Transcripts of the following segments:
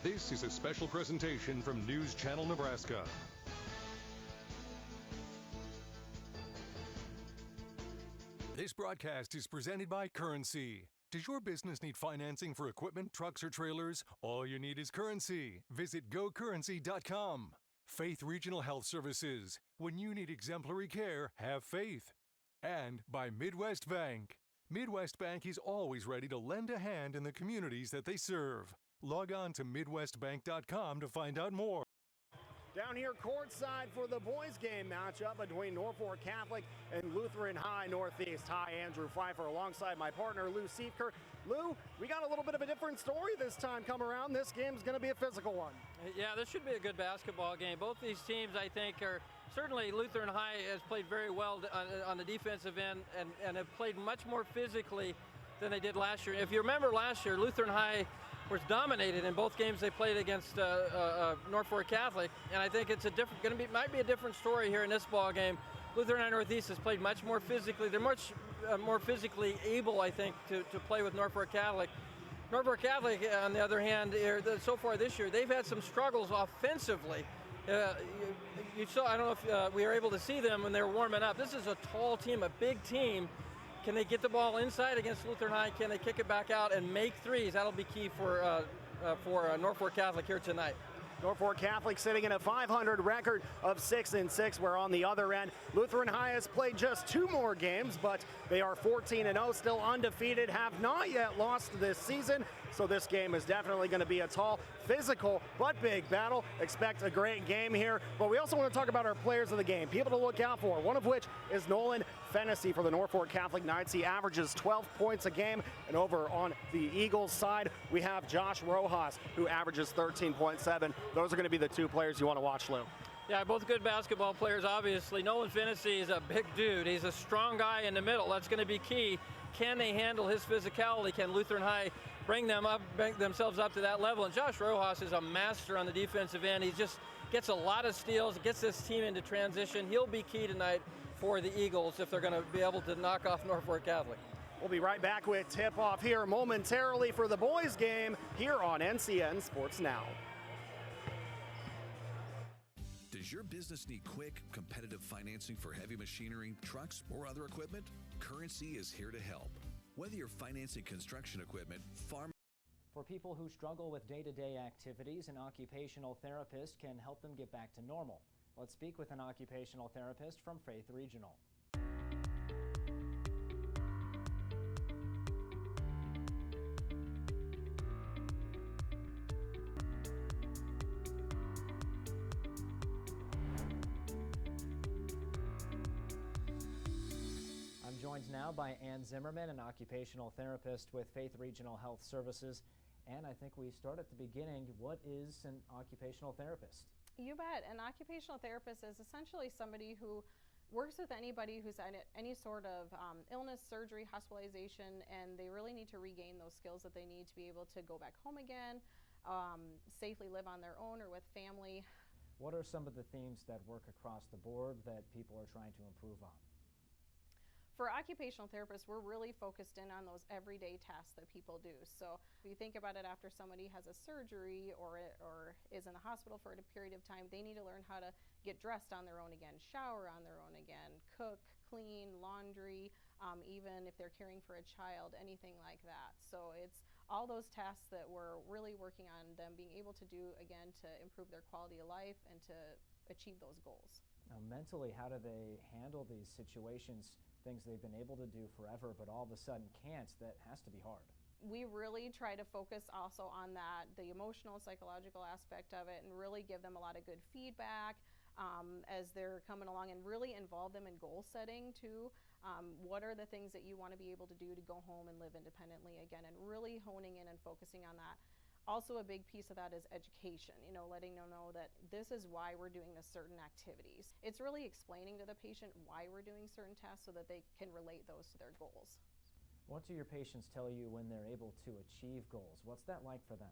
This is a special presentation from News Channel Nebraska. This broadcast is presented by Currency. Does your business need financing for equipment, trucks, or trailers? All you need is Currency. Visit gocurrency.com. Faith Regional Health Services. When you need exemplary care, have faith. And by Midwest Bank. Midwest Bank is always ready to lend a hand in the communities that they serve. Log on to MidwestBank.com to find out more. Down here courtside for the boys game matchup between Norfolk Catholic and Lutheran High Northeast. Hi, Andrew Pfeiffer alongside my partner Lou Siefker. Lou, we got a little bit of a different story this time come around. This game's going to be a physical one. Yeah, this should be a good basketball game. Both these teams, I think, are certainly Lutheran High has played very well on the defensive end and have played much more physically than they did last year. If you remember last year, Lutheran High was dominated in both games they played against Norfolk Catholic, and I think it's might be a different story here in this ball game. Lutheran High Northeast has played much more physically. They're much more physically able, I think, to play with Norfolk Catholic. Norfolk Catholic, on the other hand, so far this year, they've had some struggles offensively. You saw, I don't know if we were able to see them when they were warming up. This is a tall team, a big team. Can they get the ball inside against Lutheran High? Can they kick it back out and make threes? That'll be key for Norfolk Catholic here tonight. Norfolk Catholic sitting in a 500 record of 6-6, where on the other end, Lutheran High has played just 2 more games, but they are 14-0, still undefeated, have not yet lost this season. So this game is definitely going to be a tall, physical, but big battle. Expect a great game here. But we also want to talk about our players of the game, people to look out for, one of which is Nolan Fennessy for the Norfolk Catholic Knights. He averages 12 points a game. And over on the Eagles side, we have Josh Rojas, who averages 13.7. Those are going to be the 2 players you want to watch, Lou. Yeah, both good basketball players, obviously. Nolan Fennessy is a big dude. He's a strong guy in the middle. That's going to be key. Can they handle his physicality? Can Lutheran High bring themselves up to that level? And Josh Rojas is a master on the defensive end. He just gets a lot of steals, gets this team into transition. He'll be key tonight for the Eagles if they're going to be able to knock off Norfolk Catholic. We'll be right back with tip-off here momentarily for the boys game here on NCN Sports Now. Does your business need quick, competitive financing for heavy machinery, trucks, or other equipment? Currency is here to help. Whether you're financing construction equipment, farm. For people who struggle with day-to-day activities, an occupational therapist can help them get back to normal. Let's speak with an occupational therapist from Faith Regional. I'm joined now by Ann Zimmerman, an occupational therapist with Faith Regional Health Services. And I think we start at the beginning. What is an occupational therapist? You bet. An occupational therapist is essentially somebody who works with anybody who's had any sort of illness, surgery, hospitalization, and they really need to regain those skills that they need to be able to go back home again, safely live on their own or with family. What are some of the themes that work across the board that people are trying to improve on? For occupational therapists, we're really focused in on those everyday tasks that people do. So if you think about it, after somebody has a surgery or is in the hospital for a period of time, they need to learn how to get dressed on their own again, shower on their own again, cook, clean, laundry, even if they're caring for a child, anything like that. So it's all those tasks that we're really working on them being able to do, again, to improve their quality of life and to achieve those goals. Now, mentally, how do they handle these situations? Things they've been able to do forever, but all of a sudden can't. That has to be hard. We really try to focus also on that, the emotional, psychological aspect of it, and really give them a lot of good feedback as they're coming along, and really involve them in goal setting too. What are the things that you want to be able to do to go home and live independently again, and really honing in and focusing on that. Also, a big piece of that is education, letting them know that this is why we're doing this certain activities. It's really explaining to the patient why we're doing certain tasks so that they can relate those to their goals. What do your patients tell you when they're able to achieve goals? What's that like for them?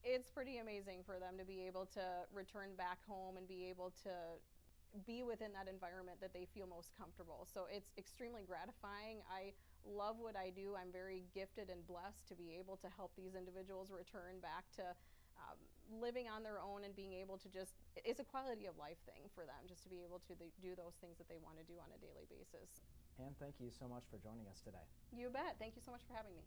It's pretty amazing for them to be able to return back home and be able to be within that environment that they feel most comfortable. So it's extremely gratifying. I love what I do. I'm very gifted and blessed to be able to help these individuals return back to living on their own and being able to just, it's a quality of life thing for them just to be able to do those things that they want to do on a daily basis. And thank you so much for joining us today. You bet. Thank you so much for having me.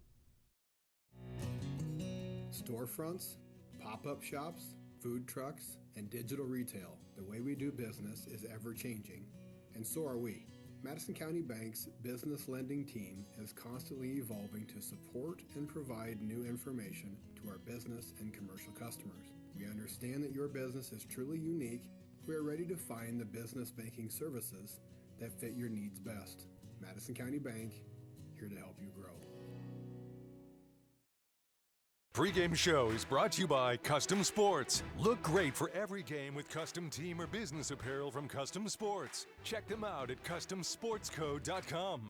Storefronts, pop-up shops, food trucks, and digital retail. The way we do business is ever changing, and so are we. Madison County Bank's business lending team is constantly evolving to support and provide new information to our business and commercial customers. We understand that your business is truly unique. We are ready to find the business banking services that fit your needs best. Madison County Bank, here to help you grow. Pre-game show is brought to you by Custom Sports. Look great for every game with custom team or business apparel from Custom Sports. Check them out at CustomSportsCo.com.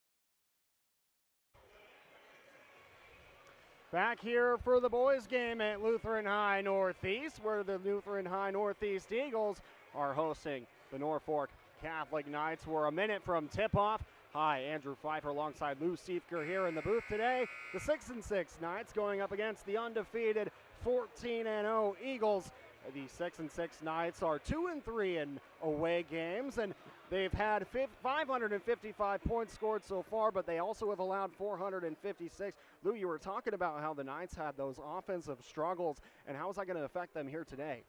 Back here for the boys game at Lutheran High Northeast, where the Lutheran High Northeast Eagles are hosting the Norfolk Catholic Knights. We're a minute from tip-off. Hi, Andrew Pfeiffer alongside Lou Siefker here in the booth today. The 6-6 Knights going up against the undefeated 14-0 Eagles. The 6-6 Knights are 2-3 in away games, and they've had 555 points scored so far, but they also have allowed 456. Lou, you were talking about how the Knights had those offensive struggles, and how is that going to affect them here today?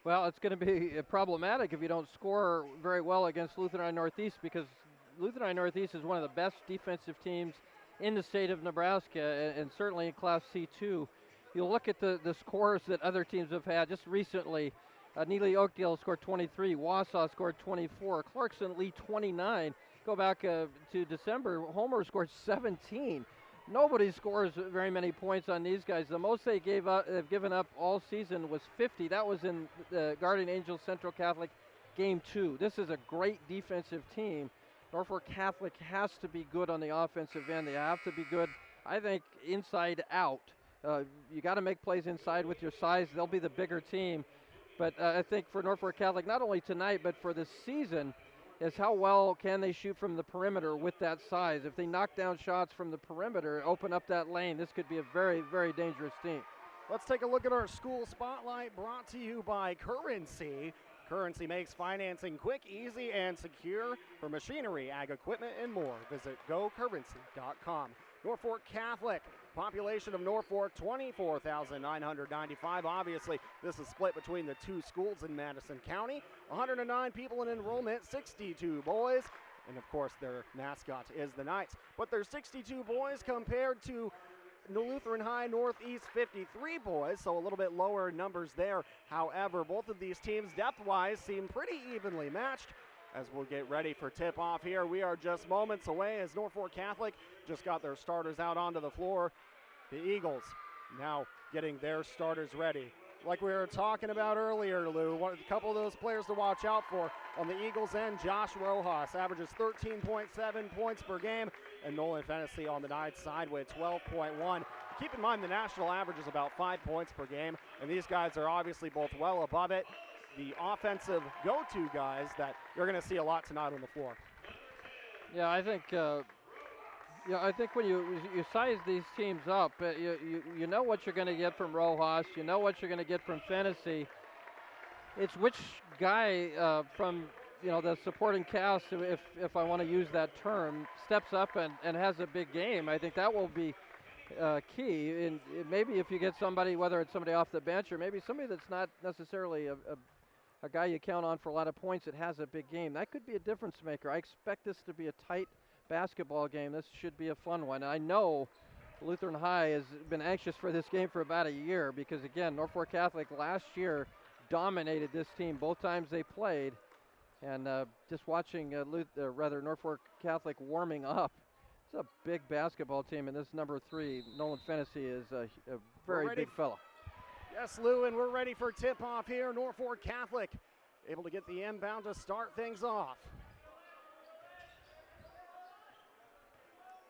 Well, it's going to be problematic if you don't score very well against Lutheran High Northeast, because Lutheran High Northeast is one of the best defensive teams in the state of Nebraska, and certainly in Class C2. You'll look at the scores that other teams have had just recently. Neely Oakdale scored 23, Wausau scored 24, Clarkson Lee 29. Go back to December, Homer scored 17. Nobody scores very many points on these guys. The most they've given up all season was 50. That was in the Guardian Angels Central Catholic Game 2. This is a great defensive team. Norfolk Catholic has to be good on the offensive end. They have to be good, I think, inside out. You got to make plays inside with your size. They'll be the bigger team. But I think for Norfolk Catholic, not only tonight, but for this season, is how well can they shoot from the perimeter with that size. If they knock down shots from the perimeter, open up that lane, this could be a very, very dangerous team. Let's take a look at our school spotlight, brought to you by Currency. Currency makes financing quick, easy, and secure for machinery, ag equipment, and more. Visit gocurrency.com. Norfolk Catholic, population of Norfolk, 24,995. Obviously, this is split between the two schools in Madison County. 109 people in enrollment, 62 boys. And, of course, their mascot is the Knights. But there's 62 boys compared to Lutheran High Northeast 53 boys, so a little bit lower numbers there. However, both of these teams depth-wise seem pretty evenly matched. As we'll get ready for tip-off here, we are just moments away as Norfolk Catholic just got their starters out onto the floor. The Eagles now getting their starters ready. Like we were talking about earlier, Lou, a couple of those players to watch out for on the Eagles end. Josh Rojas averages 13.7 points per game, and Nolan Fennessy on the Knights side with 12.1. Keep in mind the national average is about 5 points per game, and these guys are obviously both well above it. The offensive go-to guys that you're going to see a lot tonight on the floor. Yeah, I think when you size these teams up, you know what you're going to get from Rojas. You know what you're going to get from Fennessy. It's which guy from the supporting cast, if I want to use that term, steps up and has a big game. I think that will be key. And maybe if you get somebody, whether it's somebody off the bench or maybe somebody that's not necessarily a guy you count on for a lot of points that has a big game, that could be a difference maker. I expect this to be a tight basketball game. This should be a fun one. I know Lutheran High has been anxious for this game for about a year because, again, Norfolk Catholic last year dominated this team both times they played. And just watching Norfolk Catholic warming up, it's a big basketball team, and this number 3, Nolan Fennessy, is a very big fella. Yes, Lou, and we're ready for tip-off here. Norfolk Catholic able to get the inbound to start things off.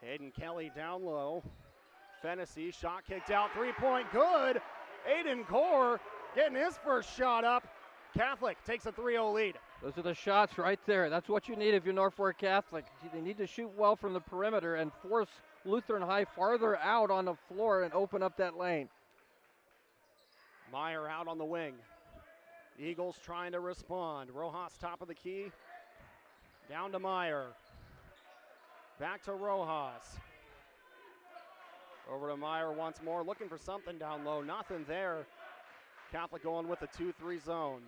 Hayden Kelly down low. Fennessy, shot kicked out, three-point good. Aiden Core getting his first shot up. Catholic takes a 3-0 lead. Those are the shots right there. That's what you need if you're Norfolk Catholic. They need to shoot well from the perimeter and force Lutheran High farther out on the floor and open up that lane. Meyer out on the wing. Eagles trying to respond. Rojas top of the key. Down to Meyer. Back to Rojas. Over to Meyer once more, looking for something down low. Nothing there. Catholic going with a 2-3 zone.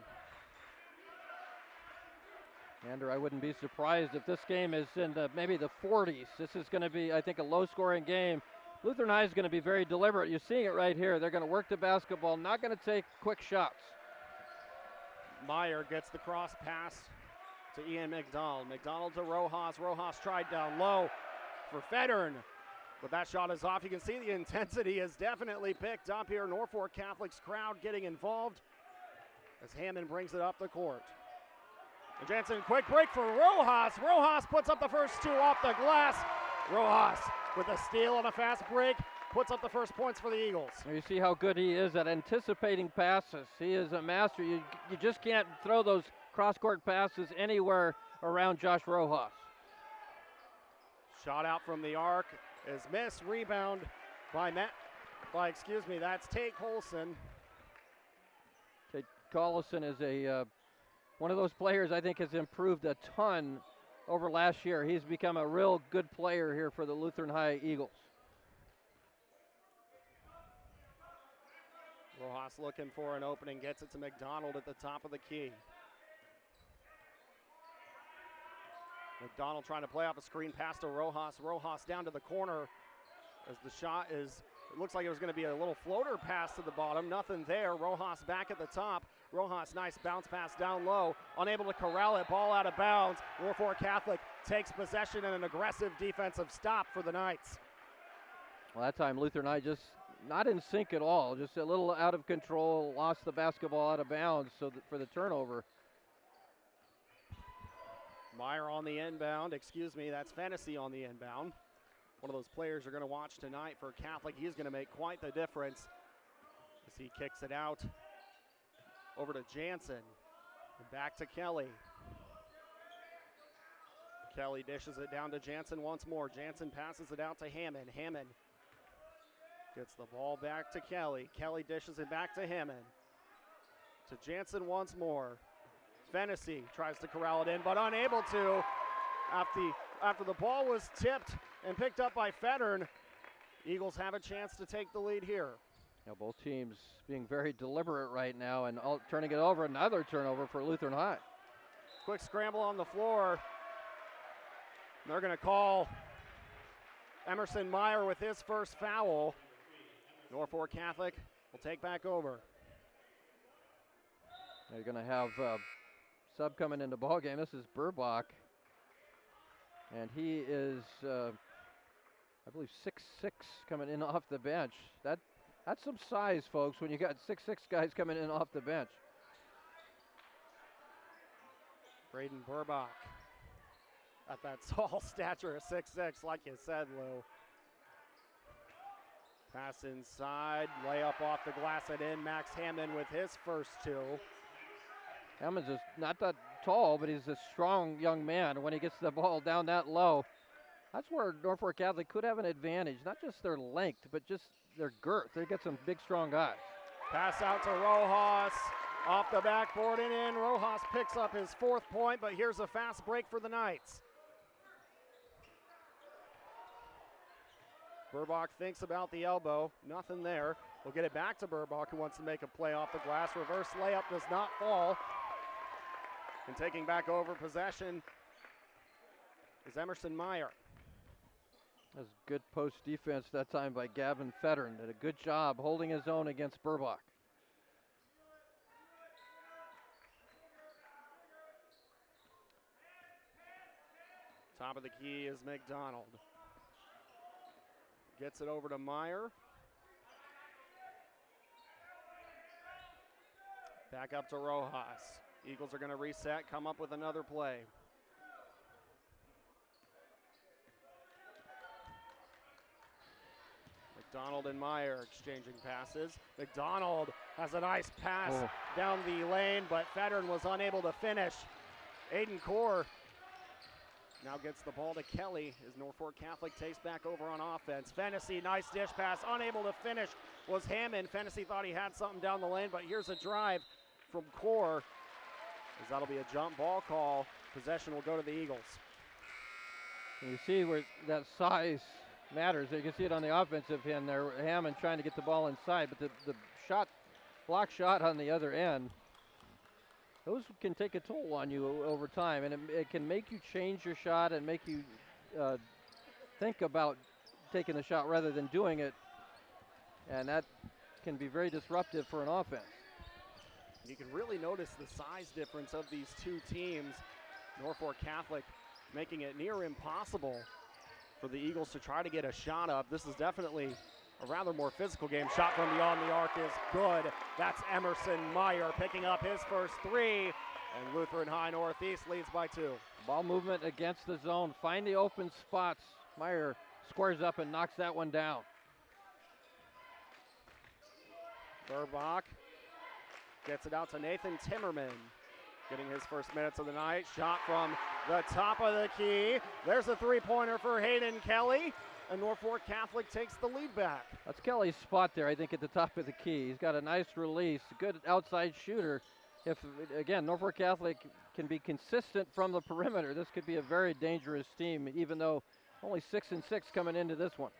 Andrew, I wouldn't be surprised if this game is in maybe the 40s. This is going to be, I think, a low-scoring game. Lutheran High is going to be very deliberate. You're seeing it right here. They're going to work the basketball, not going to take quick shots. Meyer gets the cross pass to Ian McDonald. McDonald to Rojas. Rojas tried down low for Federn, but that shot is off. You can see the intensity is definitely picked up here. Norfolk Catholic's crowd getting involved as Hammond brings it up the court. And Jansen, quick break for Rojas. Rojas puts up the first two off the glass. Rojas with a steal and a fast break puts up the first points for the Eagles. You see how good he is at anticipating passes. He is a master. You just can't throw those cross-court passes anywhere around Josh Rojas. Shot out from the arc is missed. Rebound that's Tate Colson. Tate Collison is one of those players I think has improved a ton over last year. He's become a real good player here for the Lutheran High Eagles. Rojas looking for an opening, gets it to McDonald at the top of the key. McDonald trying to play off a screen pass to Rojas. Rojas down to the corner as the shot is, it looks like it was going to be a little floater pass to the bottom. Nothing there. Rojas back at the top. Rojas, nice bounce pass down low. Unable to corral it. Ball out of bounds. Norfolk Catholic takes possession and an aggressive defensive stop for the Knights. Well, that time Lutheran High just not in sync at all. Just a little out of control. Lost the basketball out of bounds for the turnover. Meyer on the inbound. That's Fantasy on the inbound. One of those players you're going to watch tonight for Catholic. He's going to make quite the difference as he kicks it out over to Jansen. And back to Kelly. Kelly dishes it down to Jansen once more. Jansen passes it out to Hammond. Hammond gets the ball back to Kelly. Kelly dishes it back to Hammond. To Jansen once more. Fennessy tries to corral it in, but unable to. After the ball was tipped and picked up by Federn, Eagles have a chance to take the lead here. Now both teams being very deliberate right now and turning it over. Another turnover for Lutheran High. Quick scramble on the floor. They're going to call Emerson Meyer with his first foul. Norfolk Catholic will take back over. They're going to have sub coming into ball game. This is Burbach, and he is, I believe, 6'6", coming in off the bench. That's some size, folks, when you got 6'6" guys coming in off the bench. Braden Burbach at that tall stature of 6'6", like you said, Lou. Pass inside, layup off the glass and in. Max Hammond with his first two. Hammond's just not that tall, but he's a strong young man. And when he gets the ball down that low, that's where Norfolk Catholic could have an advantage. Not just their length, but just their girth. They got some big, strong guys. Pass out to Rojas. Off the backboard and in. Rojas picks up his fourth point, but here's a fast break for the Knights. Burbach thinks about the elbow. Nothing there. We'll get it back to Burbach, who wants to make a play off the glass. Reverse layup does not fall. And taking back over possession is Emerson Meyer. That was good post defense that time by Gavin Federn. Did a good job holding his own against Burbach. Top of the key is McDonald. Gets it over to Meyer. Back up to Rojas. Eagles are going to reset, come up with another play. McDonald and Meyer exchanging passes. McDonald has a nice pass down the lane, but Federn was unable to finish. Aiden Core Now gets the ball to Kelly as Norfolk Catholic takes back over on offense. Fennessy, nice dish pass, unable to finish was Hammond. Fennessy thought he had something down the lane, but here's a drive from Core, as that'll be a jump ball call. Possession will go to the Eagles. And you see where that size matters. You can see it on the offensive end there. Hammond trying to get the ball inside, but the block shot on the other end, those can take a toll on you over time, and it can make you change your shot and make you think about taking the shot rather than doing it, and that can be very disruptive for an offense. You can really notice the size difference of these two teams. Norfolk Catholic making it near impossible for the Eagles to try to get a shot up. This is definitely a rather more physical game. Shot from beyond the arc is good. That's Emerson Meyer picking up his first three, and Lutheran High Northeast leads by 2. Ball movement against the zone. Find the open spots. Meyer squares up and knocks that one down. Burbach gets it out to Nathan Timmerman, getting his first minutes of the night. Shot from the top of the key. There's a three-pointer for Hayden Kelly, and Norfolk Catholic takes the lead back. That's Kelly's spot there, I think, at the top of the key. He's got a nice release, good outside shooter. If, again, Norfolk Catholic can be consistent from the perimeter, this could be a very dangerous team, even though only 6-6 coming into this one.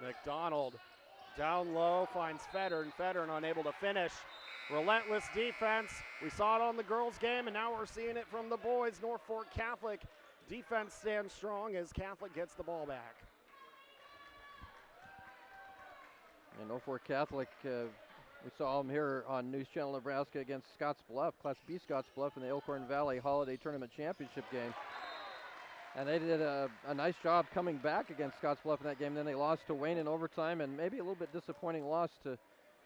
McDonald down low, finds Federn. Federn unable to finish. Relentless defense. We saw it on the girls' game, and now we're seeing it from the boys. Norfolk Catholic defense stands strong as Catholic gets the ball back. And Norfolk Catholic, we saw them here on News Channel Nebraska against Scotts Bluff, Class B Scotts Bluff in the Elkhorn Valley Holiday Tournament Championship game. And they did a nice job coming back against Scotts Bluff in that game. Then they lost to Wayne in overtime, and maybe a little bit disappointing loss to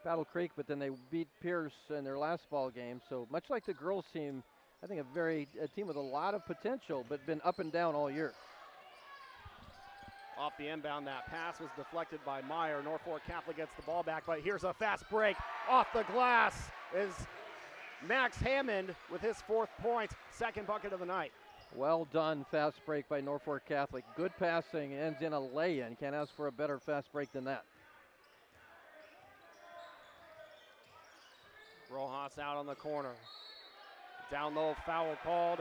Battle Creek, but then they beat Pierce in their last ball game. So much like the girls team, I think a team with a lot of potential, but been up and down all year. Off the inbound, that pass was deflected by Meyer. Norfolk Catholic gets the ball back, but here's a fast break. Off the glass is Max Hammond with his 4th point, 2nd bucket of the night. Well done, fast break by Norfolk Catholic. Good passing, ends in a lay-in. Can't ask for a better fast break than that. Rojas out on the corner. Down low, foul called.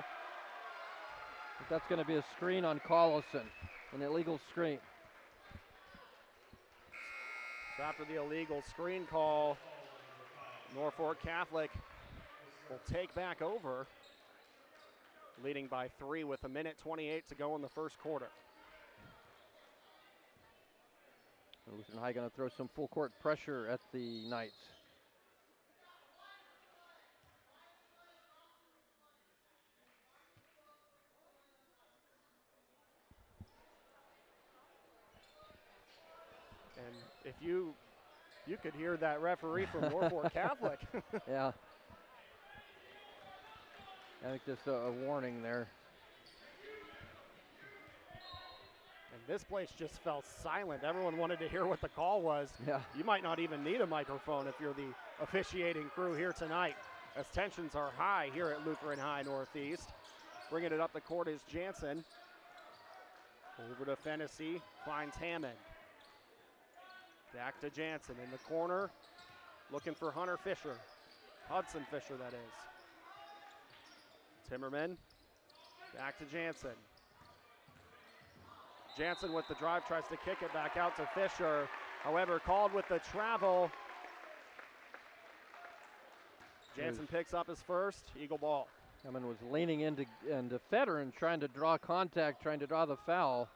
But that's going to be a screen on Collison, an illegal screen. So after the illegal screen call, Norfolk Catholic will take back over, leading by 3 with 1:28 to go in the first quarter. Lutheran High going to throw some full court pressure at the Knights. And if you could hear that referee from Norfolk Catholic. Yeah. I think just a warning there. And this place just fell silent. Everyone wanted to hear what the call was. Yeah. You might not even need a microphone if you're the officiating crew here tonight, as tensions are high here at Lutheran High Northeast. Bringing it up the court is Jansen. Over to Fennessy, finds Hammond. Back to Jansen in the corner, looking for Hunter Fisher. Hudson Fisher, that is. Timmerman, back to Jansen. Jansen with the drive, tries to kick it back out to Fisher. However, called with the travel. Jansen picks up his first, Eagle ball. Hammond was leaning into Federer trying to draw contact, trying to draw the foul.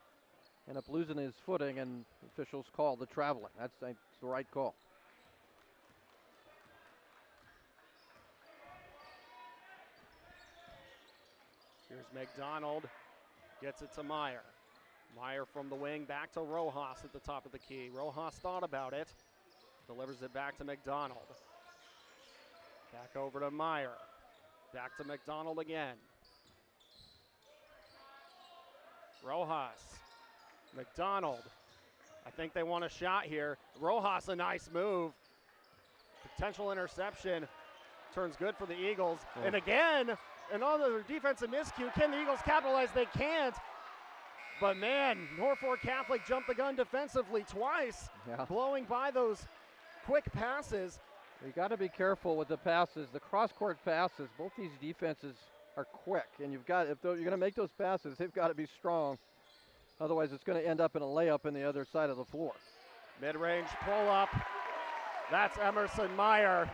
Ended up losing his footing, and officials called the traveling. That's the right call. Here's McDonald, gets it to Meyer. Meyer from the wing, back to Rojas at the top of the key. Rojas thought about it, delivers it back to McDonald. Back over to Meyer, back to McDonald again. Rojas, McDonald, I think they want a shot here. Rojas, a nice move. Potential interception, turns good for the Eagles. Oh. And again, another defensive miscue. Can the Eagles capitalize? They can't. But man, Norfolk Catholic jumped the gun defensively twice, blowing by those quick passes. You got to be careful with the passes, the cross-court passes. Both these defenses are quick, and if you're going to make those passes, they've got to be strong. Otherwise, it's going to end up in a layup in the other side of the floor. Mid-range pull-up. That's Emerson Meyer.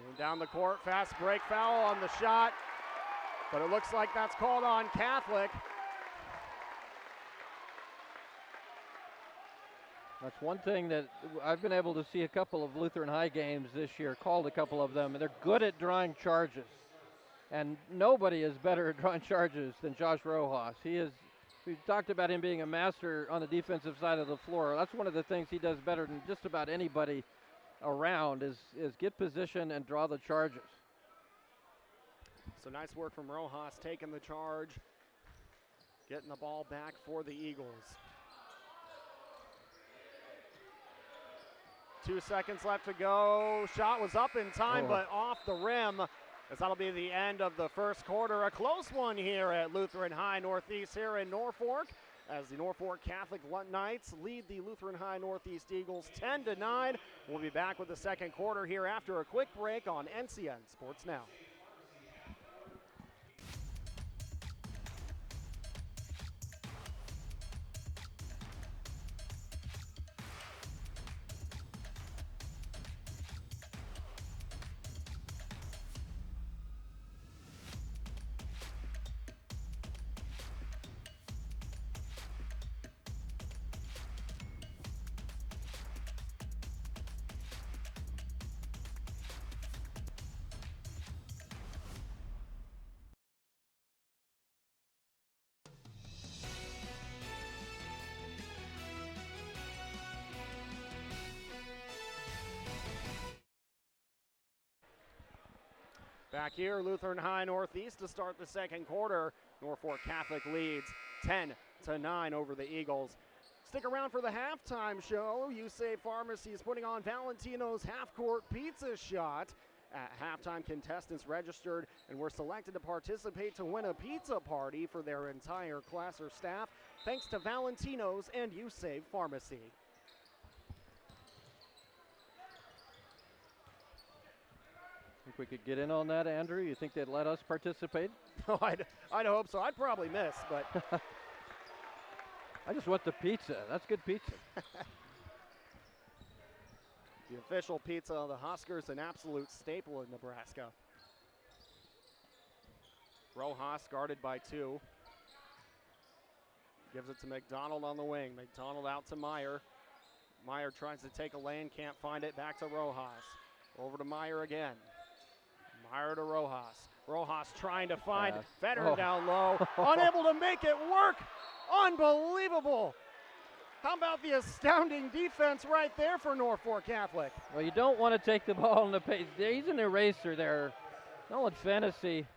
And down the court, fast break foul on the shot, but it looks like that's called on Catholic. That's one thing that I've been able to see a couple of Lutheran High games this year, called a couple of them, and they're good at drawing charges. And nobody is better at drawing charges than Josh Rojas. We talked about him being a master on the defensive side of the floor. That's one of the things he does better than just about anybody around is get position and draw the charges. So nice work from Rojas, taking the charge, getting the ball back for the Eagles. 2 seconds left to go. Shot was up in time, but off the rim, as that'll be the end of the first quarter. A close one here at Lutheran High Northeast here in Norfolk, as the Norfolk Catholic Knights lead the Lutheran High Northeast Eagles 10-9. We'll be back with the second quarter here after a quick break on NCN Sports Now. Back here, Lutheran High Northeast to start the second quarter. Norfolk Catholic leads 10-9 over the Eagles. Stick around for the halftime show. USAVE Pharmacy is putting on Valentino's half-court pizza shot. At halftime, contestants registered and were selected to participate to win a pizza party for their entire class or staff, thanks to Valentino's and USAVE Pharmacy. Think we could get in on that, Andrew? You think they'd let us participate? No, I'd hope so. I'd probably miss, but I just want the pizza. That's good pizza. The official pizza of the Huskers, an absolute staple in Nebraska. Rojas guarded by two. Gives it to McDonald on the wing. McDonald out to Meyer. Meyer tries to take a lane, can't find it. Back to Rojas. Over to Meyer again. Meyer to Rojas. Rojas trying to find Federer down low. Unable to make it work. Unbelievable. How about the astounding defense right there for Norfolk Catholic? Well, you don't want to take the ball in the pace. He's an eraser there. Nolan Fennessy.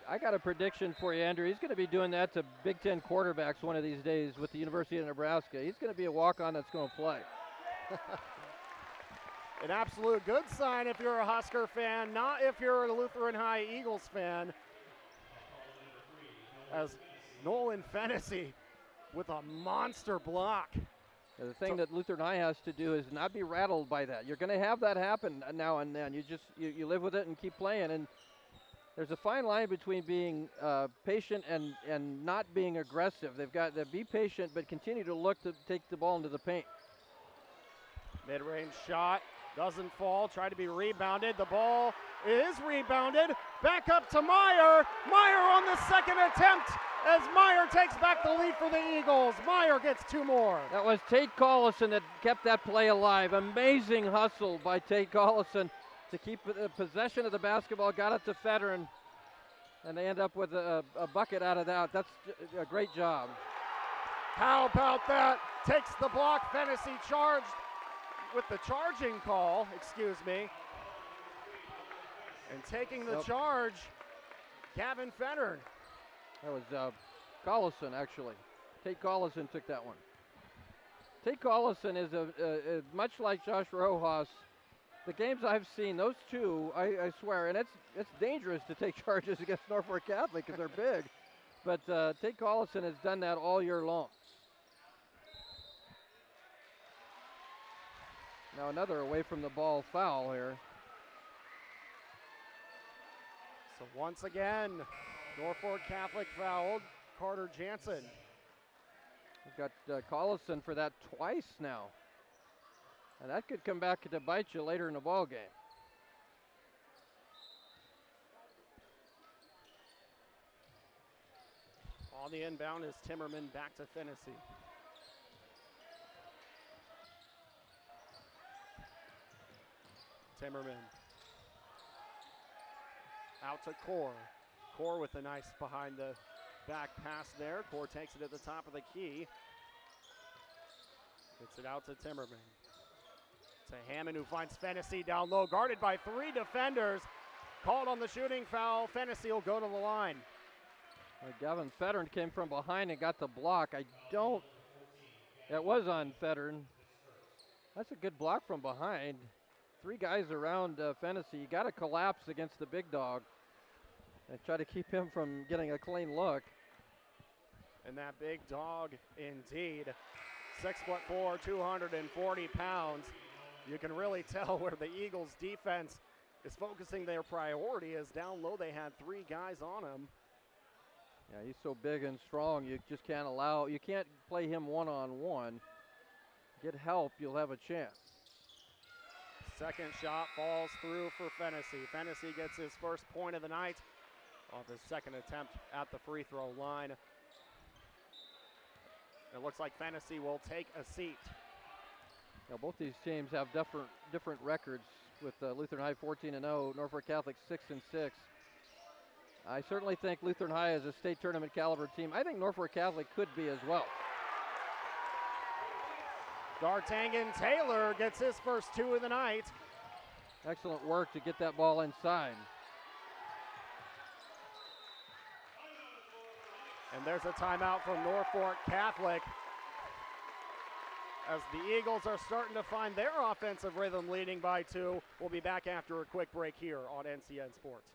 I got a prediction for you, Andrew. He's going to be doing that to Big Ten quarterbacks one of these days with the University of Nebraska. He's going to be a walk-on that's going to play. An absolute good sign if you're a Husker fan, not if you're a Lutheran High Eagles fan. As Nolan Fennessy with a monster block. The thing that Lutheran High has to do is not be rattled by that. You're going to have that happen now and then. You live with it and keep playing. And there's a fine line between being patient and not being aggressive. They've got to be patient but continue to look to take the ball into the paint. Mid-range shot. Doesn't fall, tried to be rebounded. The ball is rebounded. Back up to Meyer. Meyer on the second attempt as Meyer takes back the lead for the Eagles. Meyer gets two more. That was Tate Collison that kept that play alive. Amazing hustle by Tate Collison to keep the possession of the basketball. Got it to Federer, and they end up with a bucket out of that. That's a great job. How about that? Takes the block. Fennessy charged with the charging call, excuse me. And taking the charge, Gavin Federer. That was Collison, actually. Tate Collison took that one. Tate Collison is much like Josh Rojas. The games I've seen, those two, I swear, and it's dangerous to take charges against Norfolk Catholic because they're big. But Tate Collison has done that all year long. Now another away from the ball foul here. So once again, Norfolk Catholic fouled Carter Jansen. We've got Collison for that twice now. And that could come back to bite you later in the ball game. On the inbound is Timmerman back to Fennessy. Timmerman. Out to Core. Core with a nice behind the back pass there. Core takes it at the top of the key. Gets it out to Timmerman. To Hammond, who finds Fennessy down low, guarded by three defenders. Called on the shooting foul. Fennessy will go to the line. Gavin Fettern came from behind and got the block. That was on Fettern. That's a good block from behind. Three guys around Fennessy. You got to collapse against the big dog and try to keep him from getting a clean look. And that big dog indeed. 6'4", 240 pounds. You can really tell where the Eagles defense is focusing their priority, as down low they had three guys on him. Yeah, he's so big and strong, you just can't you can't play him one-on-one. Get help, you'll have a chance. Second shot falls through for Fennessy. Fennessy gets his first point of the night off his second attempt at the free throw line. It looks like Fennessy will take a seat. Now, both these teams have different records, with Lutheran High 14-0, Norfolk Catholic 6-6. I certainly think Lutheran High is a state tournament caliber team. I think Norfolk Catholic could be as well. D'Artagnan Taylor gets his first two of the night. Excellent work to get that ball inside. And there's a timeout from Norfolk Catholic, as the Eagles are starting to find their offensive rhythm, leading by two. We'll be back after a quick break here on NCN Sports.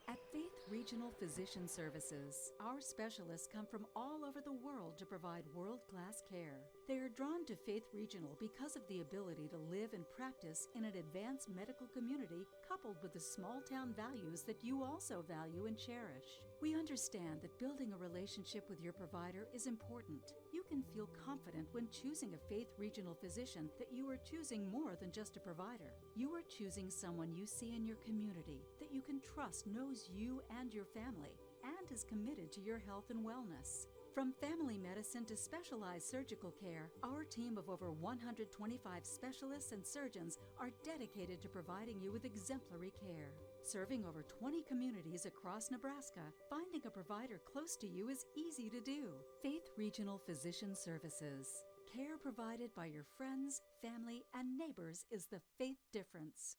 At Faith Regional Physician Services, our specialists come from all over the world to provide world-class care. They are drawn to Faith Regional because of the ability to live and practice in an advanced medical community, coupled with the small-town values that you also value and cherish. We understand that building a relationship with your provider is important. You can feel confident when choosing a Faith Regional physician that you are choosing more than just a provider. You are choosing someone you see in your community that you can trust knows you and your family and is committed to your health and wellness. From family medicine to specialized surgical care, our team of over 125 specialists and surgeons are dedicated to providing you with exemplary care. Serving over 20 communities across Nebraska, finding a provider close to you is easy to do. Faith Regional Physician Services. Care provided by your friends, family, and neighbors is the Faith difference.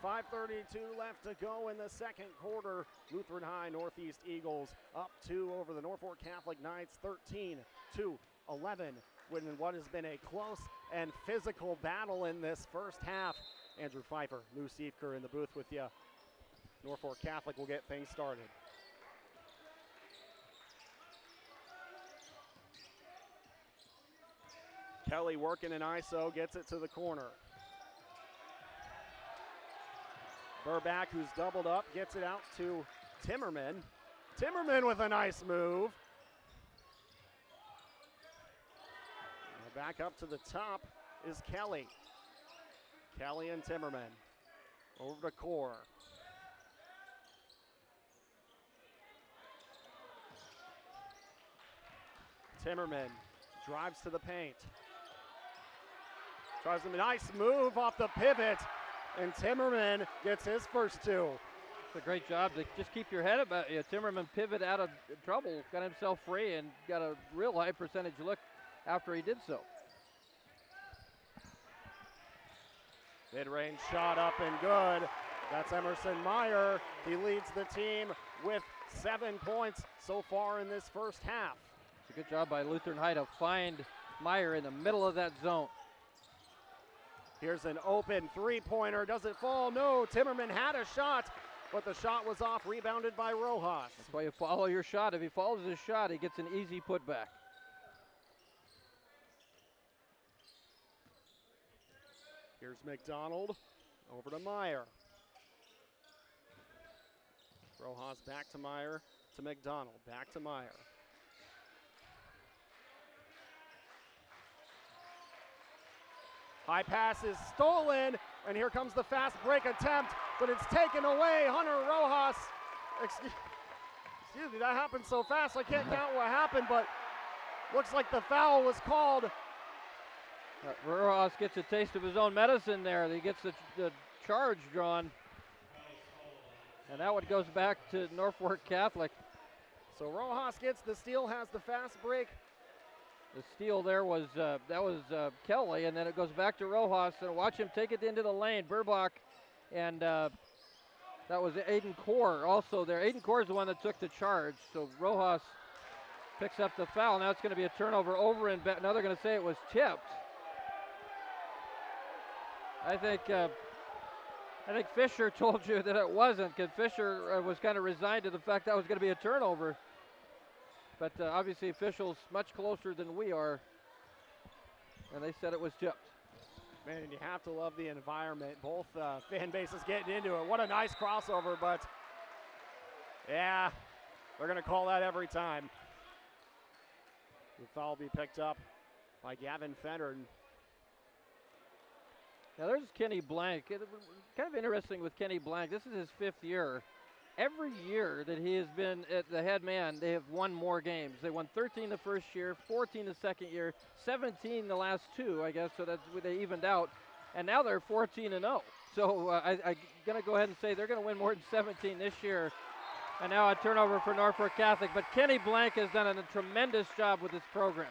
.532 left to go in the second quarter. Lutheran High Northeast Eagles up 2 over the Norfolk Catholic Knights, 13-11, in what has been a close and physical battle in this first half. Andrew Pfeiffer, Lou Siefker in the booth with you. Norfolk Catholic will get things started. Kelly working an ISO, gets it to the corner. Burback, who's doubled up, gets it out to Timmerman. Timmerman with a nice move. Now back up to the top is Kelly. Kelly and Timmerman. Over to Core. Timmerman drives to the paint. Tries a nice move off the pivot. And Timmerman gets his first two. It's a great job to just keep your head about you. Timmerman pivot out of trouble, got himself free, and got a real high percentage look after he did so. Mid-range shot up and good. That's Emerson Meyer. He leads the team with 7 points so far in this first half. It's a good job by Lutheran High to find Meyer in the middle of that zone. Here's an open three-pointer. Does it fall? No. Timmerman had a shot, but the shot was off, rebounded by Rojas. That's why you follow your shot. If he follows his shot, he gets an easy putback. Here's McDonald. Over to Meyer. Rojas back to Meyer, to McDonald, back to Meyer. High pass is stolen, and here comes the fast break attempt, but it's taken away. Hunter Rojas, excuse me, that happened so fast I can't count what happened, but looks like the foul was called. Rojas gets a taste of his own medicine there. He gets the charge drawn. And that one goes back to Norfolk Catholic. So Rojas gets the steal, has the fast break. The steal there was Kelly, and then it goes back to Rojas. And watch him take it into the lane. Burbach, and that was Aiden Core also there. Aiden Core is the one that took the charge. So Rojas picks up the foul. Now it's going to be a turnover over and back. Now they're going to say it was tipped. I think Fisher told you that it wasn't, because Fisher was kind of resigned to the fact that was going to be a turnover. But obviously officials much closer than we are, and they said it was tipped. Man, you have to love the environment. Both fan bases getting into it. What a nice crossover, but yeah, they're going to call that every time. The foul will be picked up by Gavin Fenner. Now there's Kenny Blank. Kind of interesting with Kenny Blank. This is his 5th year. Every year that he has been at the head man, they have won more games. They won 13 the first year, 14 the second year, 17 the last 2, I guess, so that's where they evened out. And now they're 14-0. So I'm going to go ahead and say they're going to win more than 17 this year. And now a turnover for Norfolk Catholic. But Kenny Blank has done a tremendous job with this program.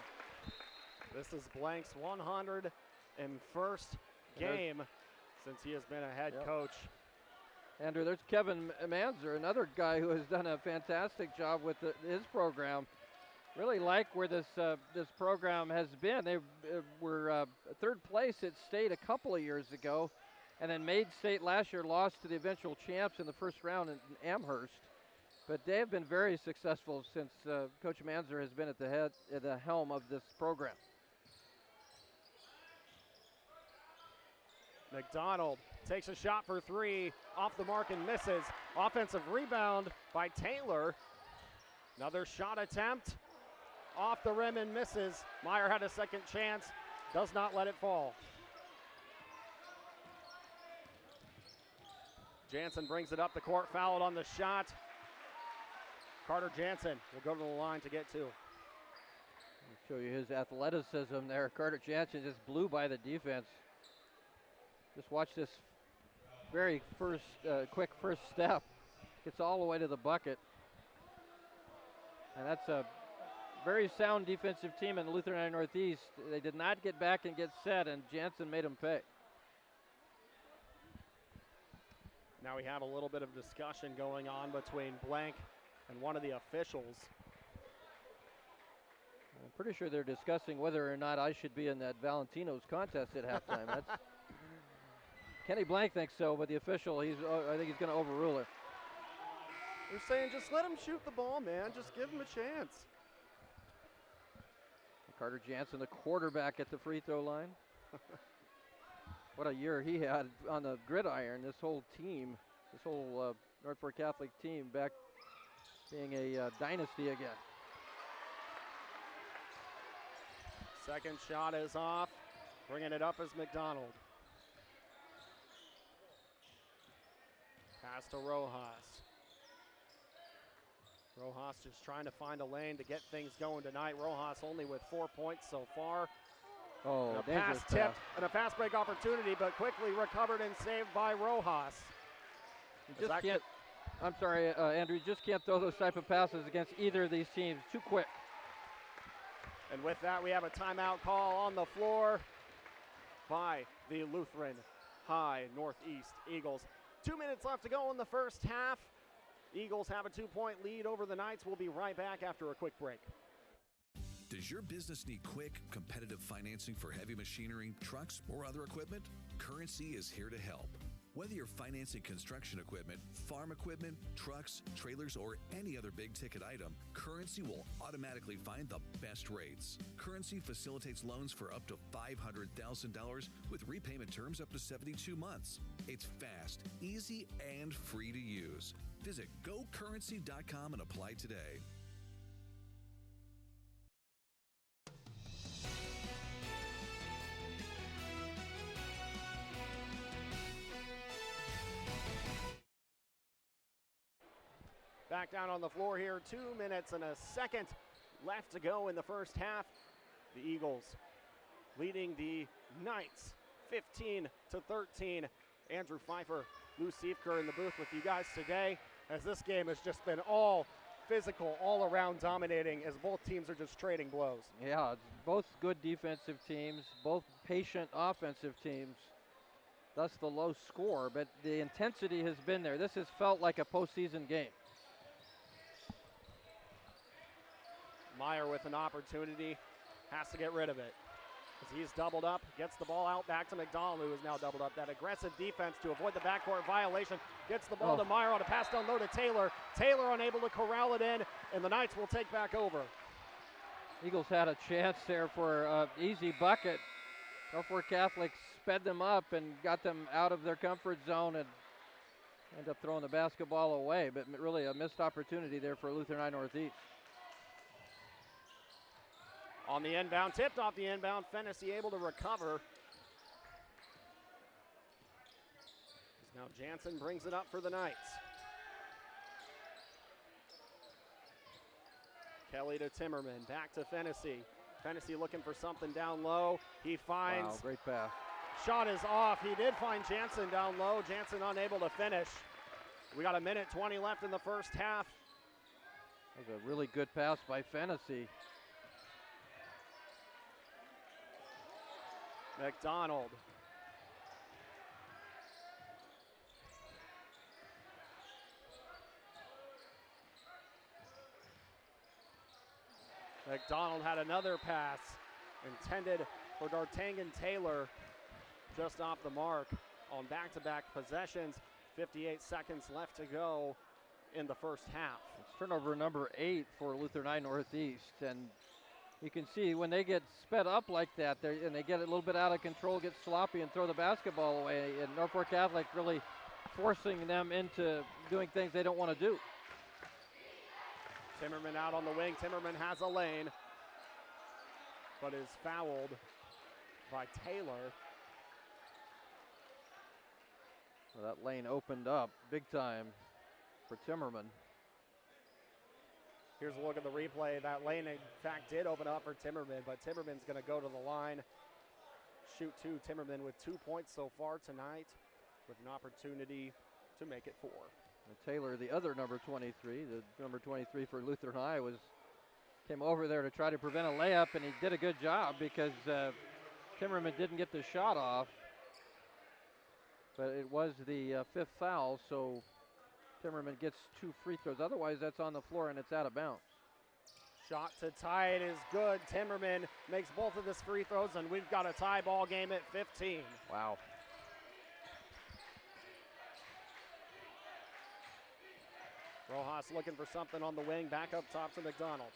This is Blank's 101st game since he has been a head coach. Andrew, there's Kevin Manzer, another guy who has done a fantastic job with his program. Really like where this program has been. They were 3rd place at state a couple of years ago, and then made state last year, lost to the eventual champs in the first round in Amherst. But they have been very successful since Coach Manzer has been at the helm of this program. McDonald takes a shot for 3, off the mark and misses. Offensive rebound by Taylor. Another shot attempt, off the rim and misses. Meyer had a second chance, does not let it fall. Jansen brings it up the court, fouled on the shot. Carter Jansen will go to the line to get 2. I'll show you his athleticism there. Carter Jansen just blew by the defense. Just watch this very quick first step. Gets all the way to the bucket. And that's a very sound defensive team in the Lutheran High Northeast. They did not get back and get set, and Jansen made them pay. Now we have a little bit of discussion going on between Blank and one of the officials. I'm pretty sure they're discussing whether or not I should be in that Valentino's contest at halftime. That's Kenny Blank thinks so, but the official, I think he's going to overrule it. They're saying just let him shoot the ball, man. Just give him a chance. Carter Jansen, the quarterback at the free throw line. What a year he had on the gridiron. This whole team, this whole Norfolk Catholic team back being a dynasty again. Second shot is off. Bringing it up is McDonald. Pass to Rojas. Rojas just trying to find a lane to get things going tonight. Rojas only with 4 points so far. Oh, and a pass tipped and a fast break opportunity, but quickly recovered and saved by Rojas. You just can't, I'm sorry, Andrew, you just can't throw those type of passes against either of these teams. Too quick. And with that, we have a timeout call on the floor by the Lutheran High Northeast Eagles. 2 minutes left to go in the first half. Eagles have a 2-point lead over the Knights. We'll be right back after a quick break. Does your business need quick, competitive financing for heavy machinery, trucks, or other equipment? Currency is here to help. Whether you're financing construction equipment, farm equipment, trucks, trailers, or any other big-ticket item, Currency will automatically find the best rates. Currency facilitates loans for up to $500,000 with repayment terms up to 72 months. It's fast, easy, and free to use. Visit gocurrency.com and apply today. Back down on the floor here, 2 minutes and a second left to go in the first half. The Eagles leading the Knights 15-13. Andrew Pfeiffer, Lou Siefker in the booth with you guys today, as this game has just been all physical, all around dominating, as both teams are just trading blows. Yeah, it's both good defensive teams, both patient offensive teams. Thus the low score, but the intensity has been there. This has felt like a postseason game. Meyer with an opportunity, has to get rid of it. As he's doubled up, gets the ball out back to McDonald, who is now doubled up. That aggressive defense to avoid the backcourt violation. Gets the ball to Meyer on a pass down low to Taylor. Taylor unable to corral it in, and the Knights will take back over. Eagles had a chance there for an easy bucket. Norfolk Catholic sped them up and got them out of their comfort zone and ended up throwing the basketball away, but really a missed opportunity there for Lutheran High Northeast. On the inbound, tipped off the inbound, Fennessy able to recover. Now Jansen brings it up for the Knights. Kelly to Timmerman, back to Fennessy. Fennessy looking for something down low. He finds. Wow, great pass. Shot is off. He did find Jansen down low. Jansen unable to finish. We got 1:20 left in the first half. That was a really good pass by Fennessy. McDonald. McDonald had another pass intended for D'Artagnan Taylor, just off the mark on back-to-back possessions. 58 seconds left to go in the first half. It's turnover number 8 for Lutheran High Northeast, and you can see when they get sped up like that, and they get a little bit out of control, get sloppy, and throw the basketball away. And Norfolk Catholic really forcing them into doing things they don't want to do. Timmerman out on the wing. Timmerman has a lane, but is fouled by Taylor. Well, that lane opened up big time for Timmerman. Here's a look at the replay. That lane, in fact, did open up for Timmerman, but Timmerman's going to go to the line. Shoot 2. Timmerman with 2 points so far tonight, with an opportunity to make it 4. And Taylor, the other number 23, the number 23 for Lutheran High, came over there to try to prevent a layup, and he did a good job because Timmerman didn't get the shot off. But it was the 5th foul, so Timmerman gets 2 free throws. Otherwise, that's on the floor and it's out of bounds. Shot to tie it is good. Timmerman makes both of his free throws, and we've got a tie ball game at 15. Wow. Rojas looking for something on the wing. Back up top to McDonald.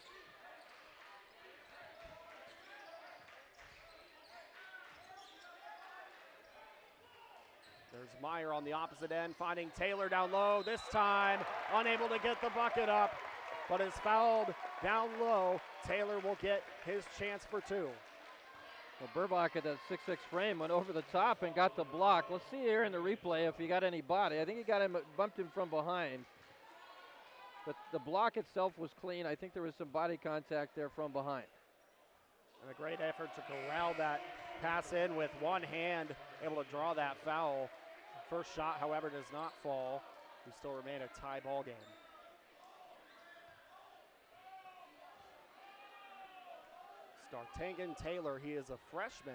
There's Meyer on the opposite end, finding Taylor down low. This time, unable to get the bucket up, but is fouled down low. Taylor will get his chance for 2. Well, Burbach at that 6'6" frame went over the top and got the block. Let's see here in the replay if he got any body. I think he got him, bumped him from behind. But the block itself was clean. I think there was some body contact there from behind. And a great effort to corral that pass in with one hand, able to draw that foul. First shot, however, does not fall. We still remain a tie ball game. D'Artagnan Taylor, he is a freshman.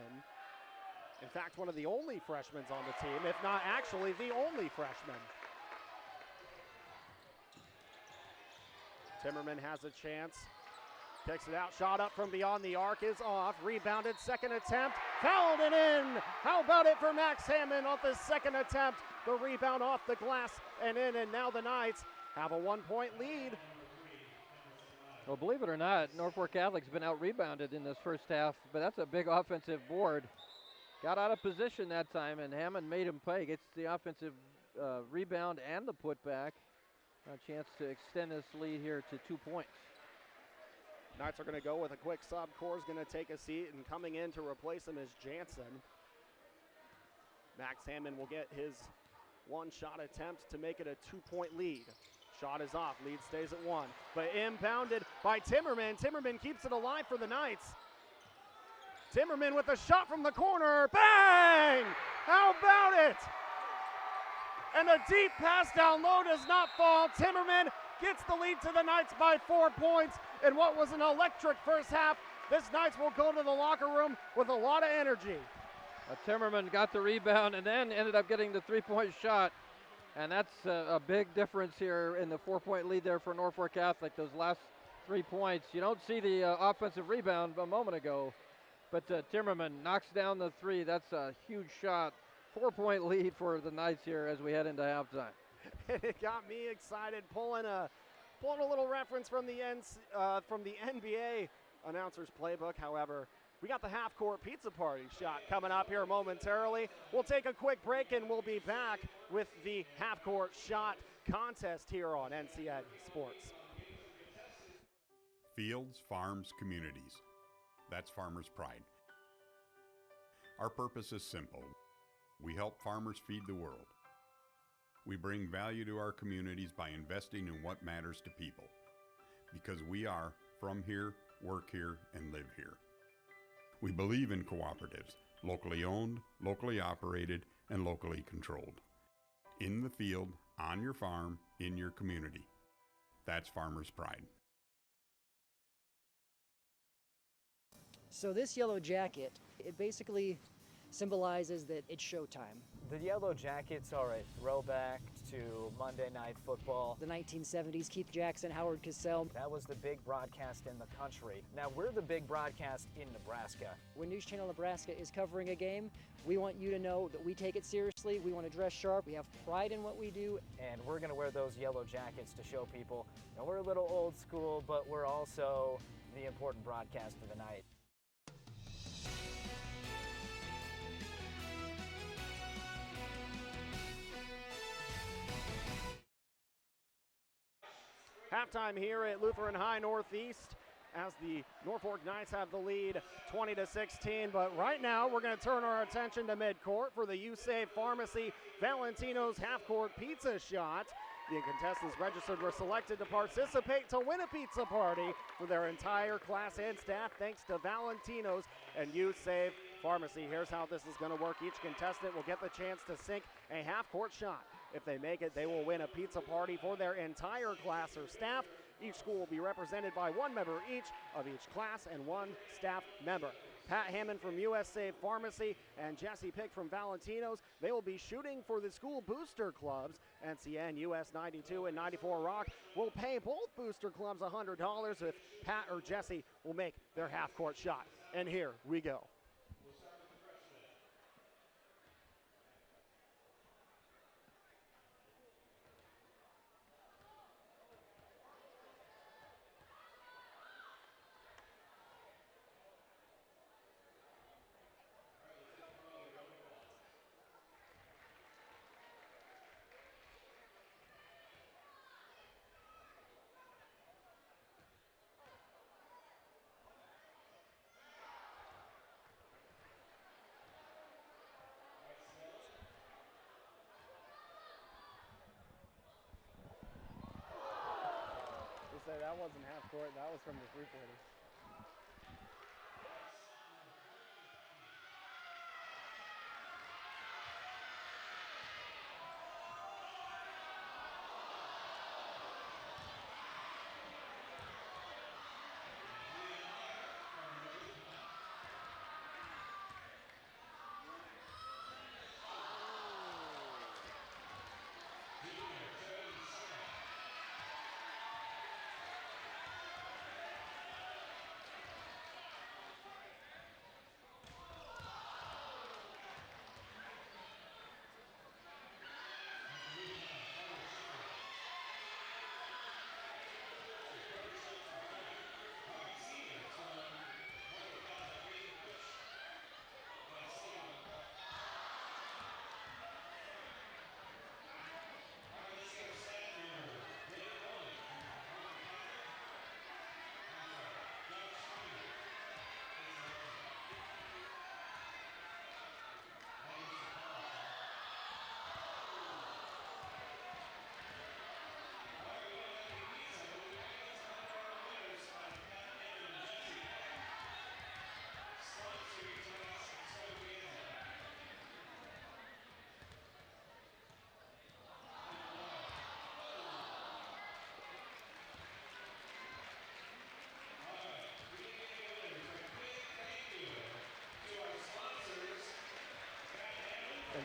In fact, one of the only freshmen on the team, if not actually the only freshman. Timmerman has a chance. Kicks it out, shot up from beyond the arc is off. Rebounded, second attempt, fouled it in. How about it for Max Hammond off his second attempt? The rebound off the glass and in, and now the Knights have a 1-point lead. Well, believe it or not, Norfolk Catholic's been out-rebounded in this first half, but that's a big offensive board. Got out of position that time, and Hammond made him pay. Gets the offensive rebound and the putback. A chance to extend this lead here to 2 points. Knights are going to go with a quick sub. Core's going to take a seat, and coming in to replace him is Jansen. Max Hammond will get his one-shot attempt to make it a 2-point lead. Shot is off, lead stays at 1, but impounded by Timmerman. Timmerman keeps it alive for the Knights. Timmerman with a shot from the corner, bang! How about it? And a deep pass down low does not fall. Timmerman gets the lead to the Knights by 4 points in what was an electric first half. This Knights will go to the locker room with a lot of energy. Timmerman got the rebound and then ended up getting the 3-point shot. And that's a big difference here in the 4-point lead there for Norfolk Catholic. Those last 3 points. You don't see the offensive rebound a moment ago, but Timmerman knocks down the 3. That's a huge shot. 4-point lead for the Knights here as we head into halftime. It got me excited, pulling a little reference from the NBA announcer's playbook. However, we got the half-court pizza party shot coming up here momentarily. We'll take a quick break and we'll be back with the half-court shot contest here on NCN Sports. Fields, farms, communities. That's Farmers Pride. Our purpose is simple. We help farmers feed the world. We bring value to our communities by investing in what matters to people. Because we are from here, work here, and live here. We believe in cooperatives, locally owned, locally operated, and locally controlled. In the field, on your farm, in your community. That's Farmers Pride. So this yellow jacket, it basically symbolizes that it's showtime. The Yellow Jackets are a throwback to Monday Night Football. The 1970s, Keith Jackson, Howard Cosell. That was the big broadcast in the country. Now we're the big broadcast in Nebraska. When News Channel Nebraska is covering a game, we want you to know that we take it seriously. We want to dress sharp. We have pride in what we do. And we're going to wear those yellow jackets to show people that we're a little old school, but we're also the important broadcast of the night. Halftime here at Lutheran High Northeast as the Norfolk Knights have the lead 20-16. But right now we're going to turn our attention to midcourt for the USAVE Pharmacy Valentino's half-court pizza shot. The contestants registered were selected to participate to win a pizza party for their entire class and staff thanks to Valentino's and USAVE Pharmacy. Here's how this is going to work. Each contestant will get the chance to sink a half-court shot. If they make it, they will win a pizza party for their entire class or staff. Each school will be represented by one member each of each class and one staff member. Pat Hammond from USAVE Pharmacy and Jesse Pick from Valentino's. They will be shooting for the school booster clubs. NCN, US 92 and 94 Rock will pay both booster clubs $100 if Pat or Jesse will make their half-court shot. And here we go. That wasn't half court, that was from the three-pointer.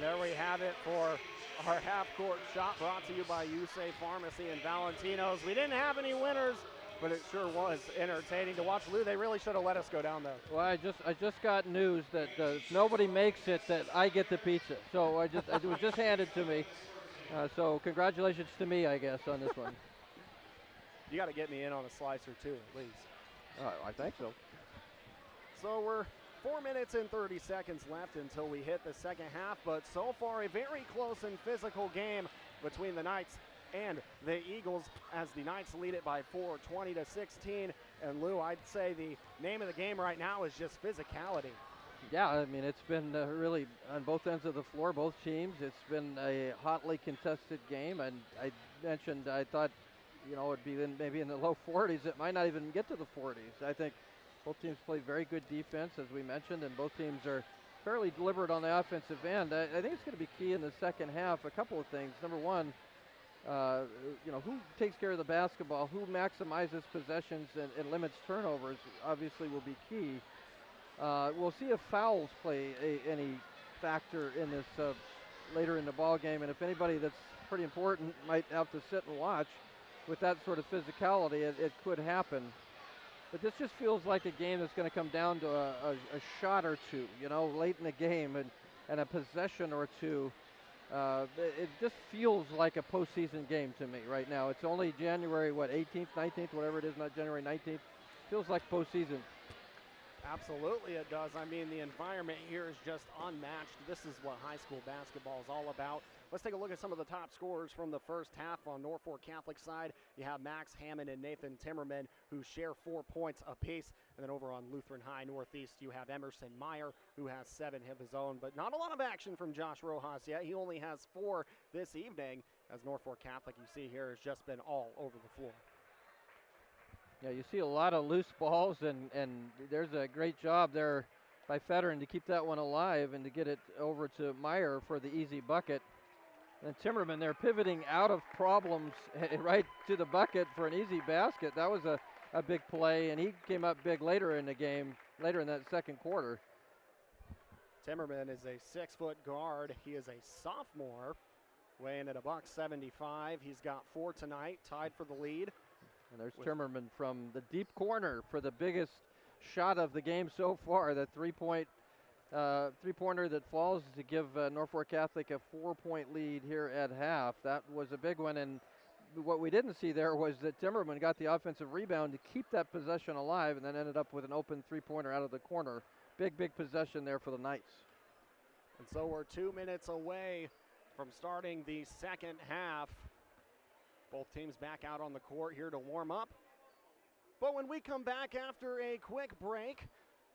there we have it for our half-court shot, brought to you by USAE Pharmacy and Valentino's. We didn't have any winners, but it sure was entertaining to watch. Lou, they really should have let us go down there. Well, I just got news that if nobody makes it, that I get the pizza. So it was just handed to me. So congratulations to me, I guess, on this one. You got to get me in on a slice or two at least. I think so. So we're 4 minutes and 30 seconds left until we hit the second half, but so far a very close and physical game between the Knights and the Eagles, as the Knights lead it by 4, 20-16. And Lou, I'd say the name of the game right now is just physicality. Yeah, I mean, it's been really on both ends of the floor, both teams. It's been a hotly contested game, and I mentioned I thought, it'd be maybe in the low 40s. It might not even get to the 40s. I think both teams play very good defense, as we mentioned, and both teams are fairly deliberate on the offensive end. I think it's going to be key in the second half. A couple of things. Number one, who takes care of the basketball, who maximizes possessions and limits turnovers, obviously will be key. We'll see if fouls play any factor in this later in the ball game, and if anybody that's pretty important might have to sit and watch with that sort of physicality, it could happen. But this just feels like a game that's going to come down to a shot or two, late in the game, and a possession or two. It just feels like a postseason game to me right now. It's only January, 18th, 19th, whatever it is, not January 19th. Feels like postseason. Absolutely it does. I mean, the environment here is just unmatched. This is what high school basketball is all about. Let's take a look at some of the top scorers from the first half. On Norfolk Catholic side, you have Max Hammond and Nathan Timmerman, who share 4 points apiece. And then over on Lutheran High Northeast, you have Emerson Meyer, who has 7 of his own. But not a lot of action from Josh Rojas yet. He only has 4 this evening, as Norfolk Catholic, you see here, has just been all over the floor. Yeah, you see a lot of loose balls, and there's a great job there by Federer to keep that one alive and to get it over to Meyer for the easy bucket. And Timmerman, they're pivoting out of problems right to the bucket for an easy basket. That was a big play, and he came up big later in the game, later in that second quarter. Timmerman is a 6-foot guard. He is a sophomore, weighing at $175. He's got 4 tonight, tied for the lead. And there's Timmerman from the deep corner for the biggest shot of the game so far, the three-pointer that falls to give Norfolk Catholic a 4-point lead here at half. That was a big one, and what we didn't see there was that Timmerman got the offensive rebound to keep that possession alive and then ended up with an open three-pointer out of the corner. Big possession there for the Knights. And so we're 2 minutes away from starting the second half. Both teams back out on the court here to warm up. But when we come back after a quick break,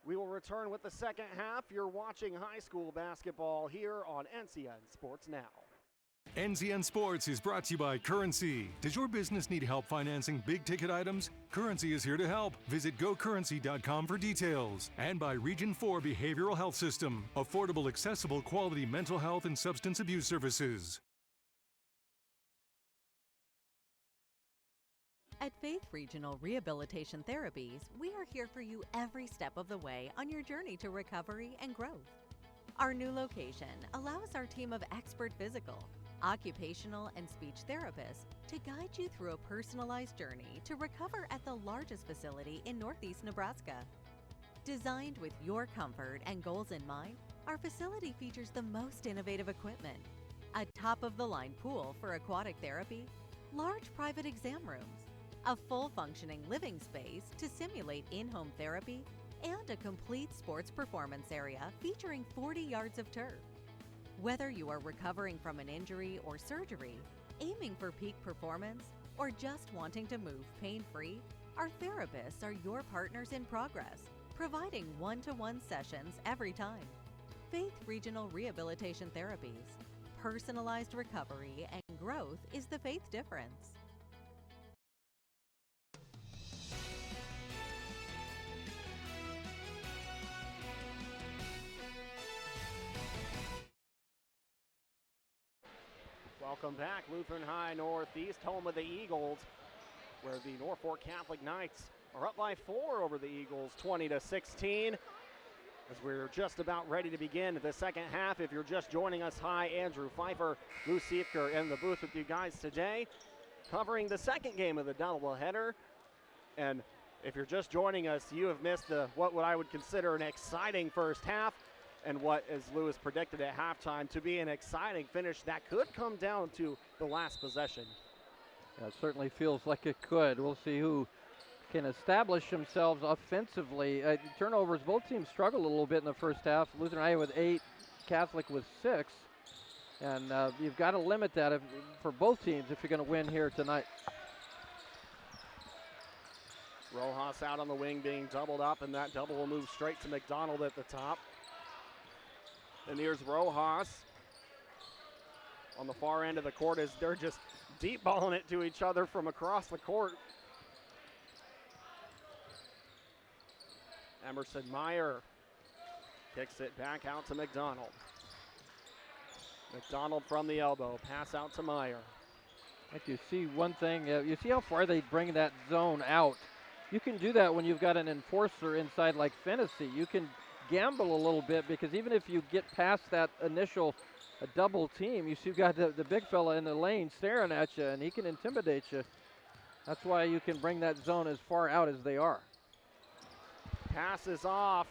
we will return with the second half. You're watching high school basketball here on NCN Sports Now. NCN Sports is brought to you by Currency. Does your business need help financing big-ticket items? Currency is here to help. Visit gocurrency.com for details. And by Region 4 Behavioral Health System. Affordable, accessible, quality mental health and substance abuse services. At Faith Regional Rehabilitation Therapies, we are here for you every step of the way on your journey to recovery and growth. Our new location allows our team of expert physical, occupational, and speech therapists to guide you through a personalized journey to recover at the largest facility in Northeast Nebraska. Designed with your comfort and goals in mind, our facility features the most innovative equipment, a top-of-the-line pool for aquatic therapy, large private exam rooms, a full functioning living space to simulate in-home therapy, and a complete sports performance area featuring 40 yards of turf. Whether you are recovering from an injury or surgery, aiming for peak performance, or just wanting to move pain-free, our therapists are your partners in progress, providing one-to-one sessions every time. Faith Regional Rehabilitation Therapies. Personalized recovery and growth is the Faith difference. Welcome back. Lutheran High Northeast, home of the Eagles, where the Norfolk Catholic Knights are up by 4 over the Eagles, 20-16. As we're just about ready to begin the second half. If you're just joining us, hi, Andrew Pfeiffer, Lou Siefker in the booth with you guys today, covering the second game of the doubleheader. And if you're just joining us, you have missed what I would consider an exciting first half, and what, as Lewis predicted at halftime, to be an exciting finish that could come down to the last possession. Yeah, it certainly feels like it could. We'll see who can establish themselves offensively. Turnovers, both teams struggled a little bit in the first half. Lutheran High with 8, Catholic with 6. And you've got to limit that for both teams if you're going to win here tonight. Rojas out on the wing being doubled up, and that double will move straight to McDonald at the top. And here's Rojas on the far end of the court as they're just deep balling it to each other from across the court. Emerson Meyer kicks it back out to McDonald. McDonald from the elbow, pass out to Meyer. Like you see one thing, you see how far they bring that zone out. You can do that when you've got an enforcer inside like Fennessy. You can gamble a little bit because even if you get past that initial double team, you see you've got the big fella in the lane staring at you, and he can intimidate you. That's why you can bring that zone as far out as they are. Pass is off,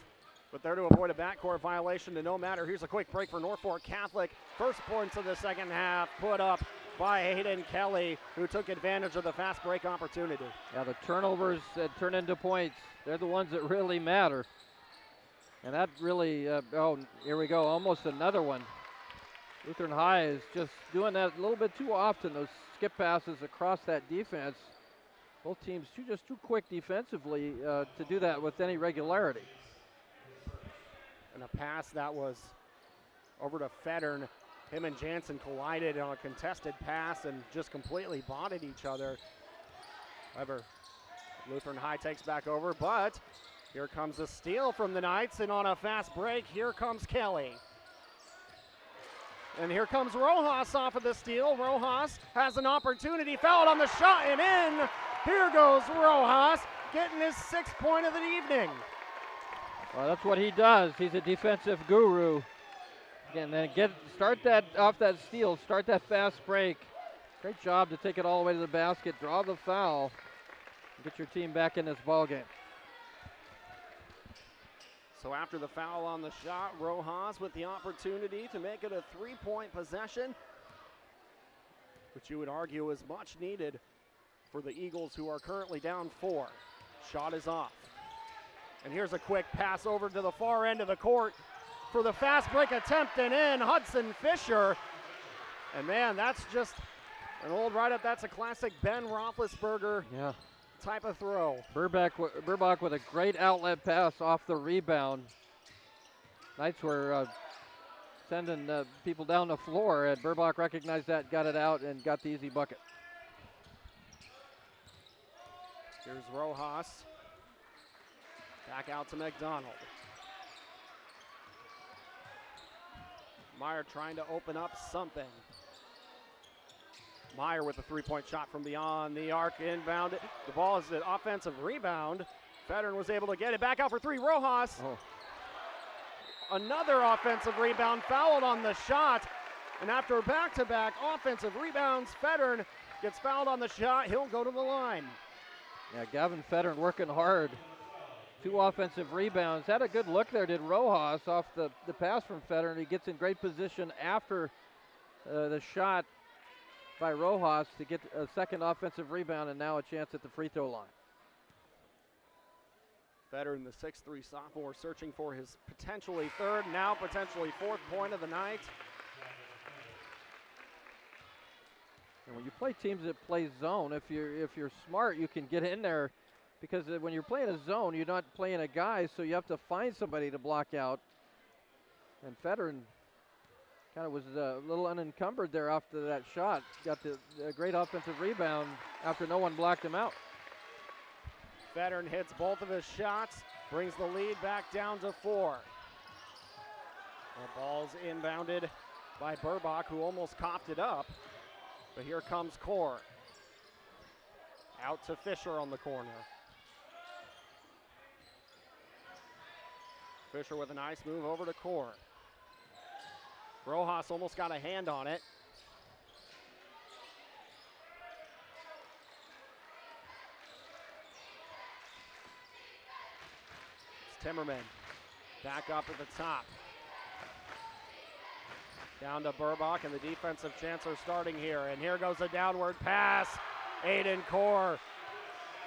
but they're to avoid a backcourt violation to no matter. Here's a quick break for Norfolk Catholic. First points of the second half put up by Hayden Kelly, who took advantage of the fast break opportunity. Yeah, the turnovers turn into points. They're the ones that really matter. And that really, oh, here we go, almost another one. Lutheran High is just doing that a little bit too often, those skip passes across that defense. Both teams just too quick defensively to do that with any regularity. And a pass that was over to Fettern. Him and Jansen collided on a contested pass and just completely bonded each other. However, Lutheran High takes back over, but here comes a steal from the Knights, and on a fast break, here comes Kelly. And here comes Rojas off of the steal. Rojas has an opportunity, fouled on the shot and in. Here goes Rojas, getting his 6th point of the evening. Well, that's what he does. He's a defensive guru. Again, then start that off that steal, start that fast break. Great job to take it all the way to the basket, draw the foul, and get your team back in this ball game. So after the foul on the shot, Rojas with the opportunity to make it a 3-point possession, which you would argue is much needed for the Eagles, who are currently down 4. Shot is off. And here's a quick pass over to the far end of the court for the fast break attempt, and in Hudson Fisher. And man, that's just an old write-up. That's a classic Ben Roethlisberger type of throw. Burbach with a great outlet pass off the rebound. Knights were sending people down the floor, and Burbach recognized that, got it out, and got the easy bucket. Here's Rojas. Back out to McDonald. Meyer trying to open up something. Meyer with a 3-point shot from beyond the arc, inbound. The ball is an offensive rebound. Fettern was able to get it back out for 3. Rojas. Another offensive rebound, fouled on the shot. And after back-to-back offensive rebounds, Fettern gets fouled on the shot. He'll go to the line. Yeah, Gavin Fettern working hard. 2 offensive rebounds. Had a good look there, did Rojas, off the pass from Fettern. He gets in great position after the shot by Rojas to get a second offensive rebound, and now a chance at the free throw line. Fettern, the 6'3" sophomore, searching for his potentially 3rd, now potentially 4th point of the night. And when you play teams that play zone, if you're smart, you can get in there, because when you're playing a zone, you're not playing a guy, so you have to find somebody to block out. And Fettern kind of was a little unencumbered there after that shot. Got the great offensive rebound after no one blocked him out. Fettern hits both of his shots, brings the lead back down to 4. The ball's inbounded by Burbach, who almost coughed it up. But here comes Core. Out to Fisher on the corner. Fisher with a nice move over to Core. Rojas almost got a hand on it. It's Timmerman back up at the top. Down to Burbach, and the defensive chants are starting here. And here goes a downward pass. Aiden Core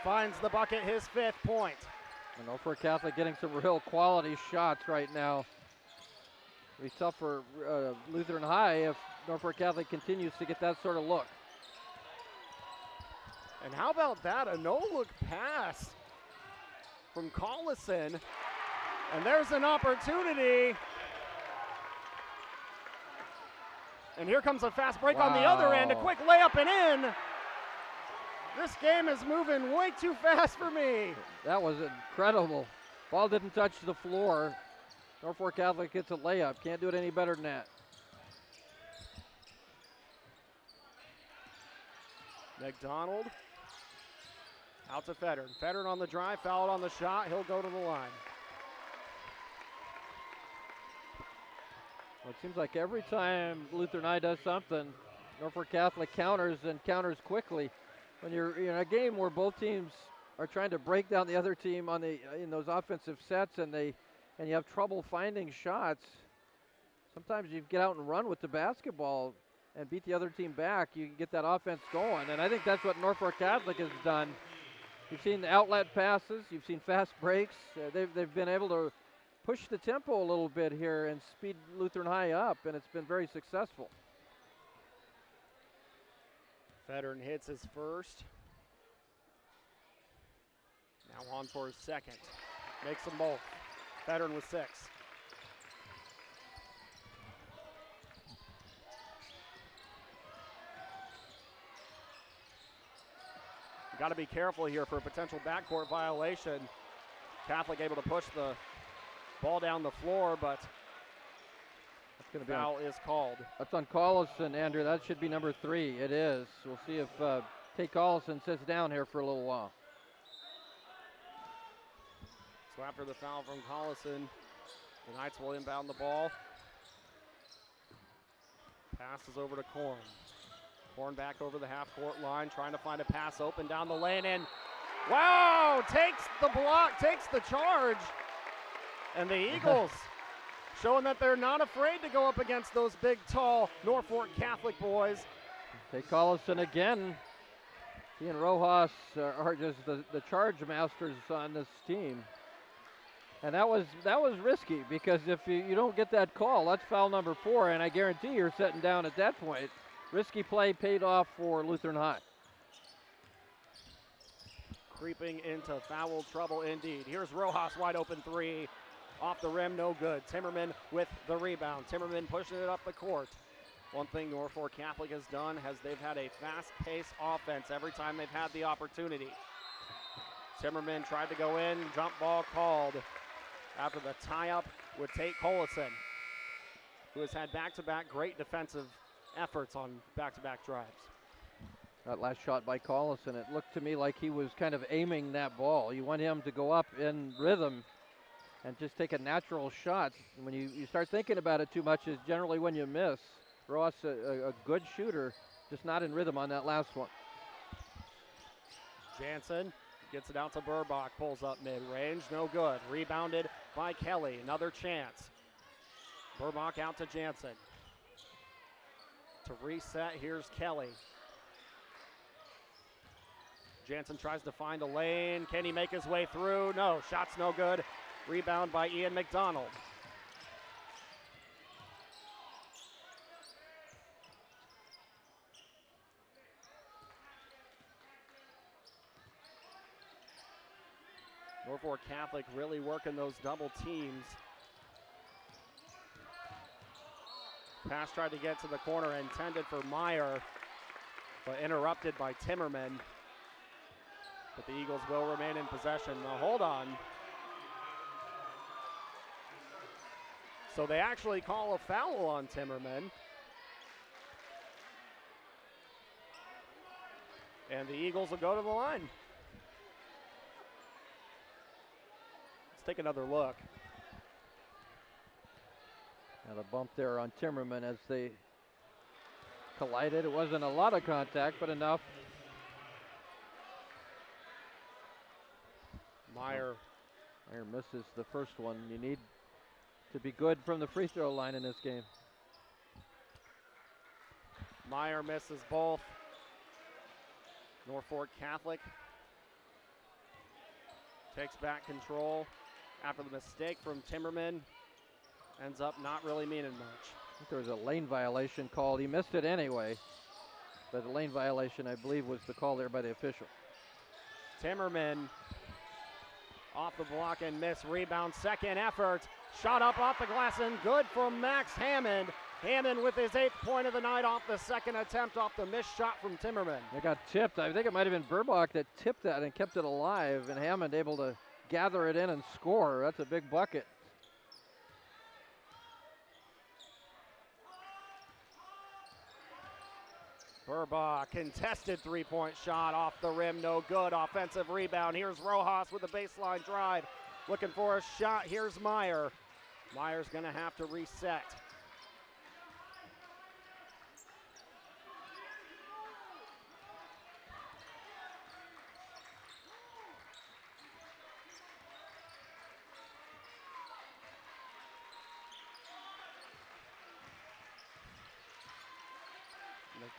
finds the bucket, his 5th point. And Norfolk Catholic getting some real quality shots right now. It'll be tough for Lutheran High if Norfolk Catholic continues to get that sort of look. And how about that? A no-look pass from Collison. And there's an opportunity. And here comes a fast break on the other end. A quick layup and in. This game is moving way too fast for me. That was incredible. Ball didn't touch the floor. Norfolk Catholic gets a layup. Can't do it any better than that. McDonald out to Federn. Federn on the drive, fouled on the shot. He'll go to the line. Well, it seems like every time Lutheran High does something, Norfolk Catholic counters and counters quickly. When you're in a game where both teams are trying to break down the other team on in those offensive sets and you have trouble finding shots, sometimes you get out and run with the basketball and beat the other team back. You can get that offense going, and I think that's what Norfolk Catholic has done. You've seen the outlet passes, you've seen fast breaks. They've been able to push the tempo a little bit here and speed Lutheran High up, and it's been very successful. Federn hits his first. Now on for his second. Makes them both. Federn with 6. You got to be careful here for a potential backcourt violation. Catholic able to push the ball down the floor, but foul is called. That's on Collison, Andrew. That should be number 3. It is. We'll see if Tate Collison sits down here for a little while. So after the foul from Collison, the Knights will inbound the ball. Passes over to Korn. Korn back over the half-court line, trying to find a pass open down the lane, and wow, takes the block, takes the charge. And the Eagles showing that they're not afraid to go up against those big, tall Norfolk Catholic boys. Tate Collison again. He and Rojas are just the charge masters on this team. And that was risky, because if you don't get that call, that's foul number 4, and I guarantee you're sitting down at that point. Risky play paid off for Lutheran High. Creeping into foul trouble indeed. Here's Rojas, wide open 3. Off the rim, no good. Timmerman with the rebound. Timmerman pushing it up the court. One thing Norfolk Catholic has done is they've had a fast-paced offense every time they've had the opportunity. Timmerman tried to go in, jump ball called after the tie-up with Tate Collison, who has had back-to-back great defensive efforts on back-to-back drives. That last shot by Collison, it looked to me like he was kind of aiming that ball. You want him to go up in rhythm and just take a natural shot. When you start thinking about it too much is generally when you miss. Ross, a good shooter, just not in rhythm on that last one. Jansen gets it out to Burbach, pulls up mid-range, no good. Rebounded by Kelly, another chance. Burbach out to Jansen. To reset, here's Kelly. Jansen tries to find a lane. Can he make his way through? No, shot's no good. Rebound by Ian McDonald. Norfolk Catholic really working those double teams. Pass tried to get to the corner, intended for Meyer, but interrupted by Timmerman. But the Eagles will remain in possession. Now hold on. So they actually call a foul on Timmerman. And the Eagles will go to the line. Let's take another look. And a bump there on Timmerman as they collided. It wasn't a lot of contact, but enough. Meyer misses the first one. You need to be good from the free throw line in this game. Meyer misses both. Norfolk Catholic takes back control after the mistake from Timmerman. Ends up not really meaning much. I think there was a lane violation called. He missed it anyway, but the lane violation, I believe, was the call there by the official. Timmerman off the block and miss. Rebound, second effort. Shot up off the glass and good from Max Hammond. Hammond with his 8th point of the night off the second attempt off the missed shot from Timmerman. They got tipped. I think it might have been Burbach that tipped that and kept it alive, and Hammond able to gather it in and score. That's a big bucket. Burbach, contested three-point shot off the rim, no good. Offensive rebound. Here's Rojas with a baseline drive. Looking for a shot. Here's Meyer. Meyer's going to have to reset.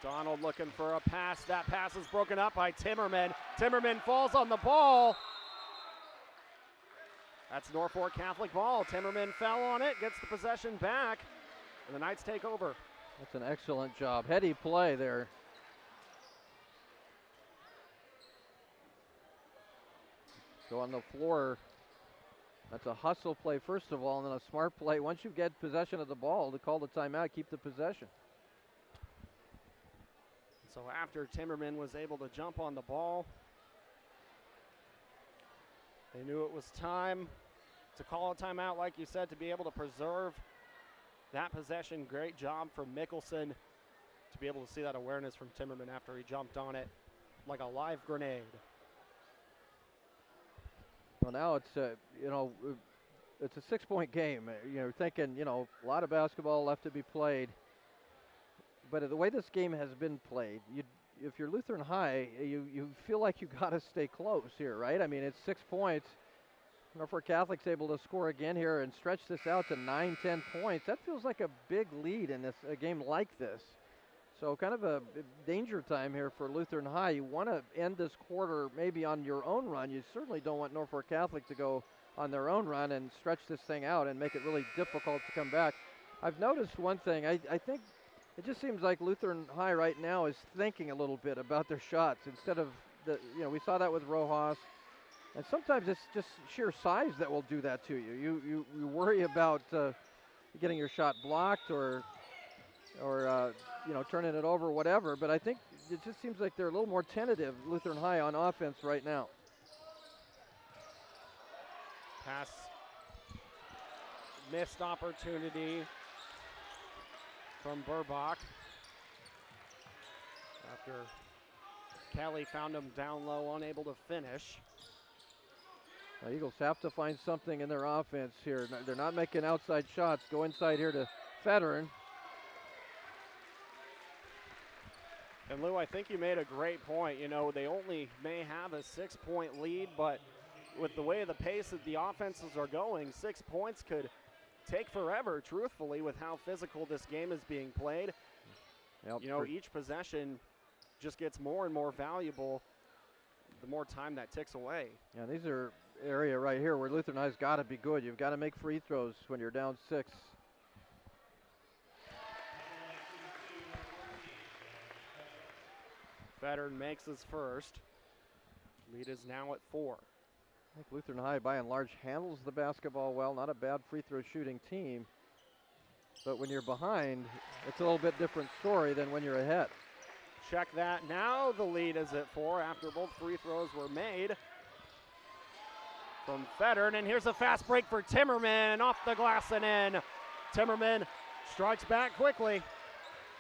McDonald looking for a pass. That pass is broken up by Timmerman. Timmerman falls on the ball. That's Norfolk Catholic ball. Timmerman fell on it, gets the possession back, and the Knights take over. That's an excellent job. Heady play there. Go on the floor. That's a hustle play, first of all, and then a smart play. Once you get possession of the ball, to call the timeout, keep the possession. So after Timmerman was able to jump on the ball, they knew it was time to call a timeout, like you said, to be able to preserve that possession. Great job from Mickelson to be able to see that awareness from Timmerman after he jumped on it like a live grenade. Well, now it's it's a 6-point game. You're thinking, a lot of basketball left to be played. But the way this game has been played, if you're Lutheran High, you feel like you got to stay close here, right? I mean, it's 6 points. Norfolk Catholic's able to score again here and stretch this out to 9-10 points. That feels like a big lead in a game like this. So kind of a danger time here for Lutheran High. You want to end this quarter maybe on your own run. You certainly don't want Norfolk Catholic to go on their own run and stretch this thing out and make it really difficult to come back. I've noticed one thing. I think it just seems like Lutheran High right now is thinking a little bit about their shots instead of we saw that with Rojas. And sometimes it's just sheer size that will do that to you. You worry about getting your shot blocked or turning it over, whatever. But I think it just seems like they're a little more tentative, Lutheran High, on offense right now. Pass, missed opportunity from Burbach after Kelly found him down low, unable to finish. The Eagles have to find something in their offense here. They're not making outside shots. Go inside here to Federer. And Lou, I think you made a great point. They only may have a 6-point lead, but with the way the pace of the offenses are going, 6 points could take forever, truthfully, with how physical this game is being played. Yep. Each possession just gets more and more valuable the more time that ticks away. Yeah, these are area right here where Lutheran High's got to be good. You've got to make free throws when you're down 6. Federer makes his first. Lead is now at 4. I think Lutheran High, by and large, handles the basketball well. Not a bad free throw shooting team. But when you're behind, it's a little bit different story than when you're ahead. Check that. Now the lead is at 4 after both free throws were made from Federer. And here's a fast break for Timmerman. Off the glass and in. Timmerman strikes back quickly.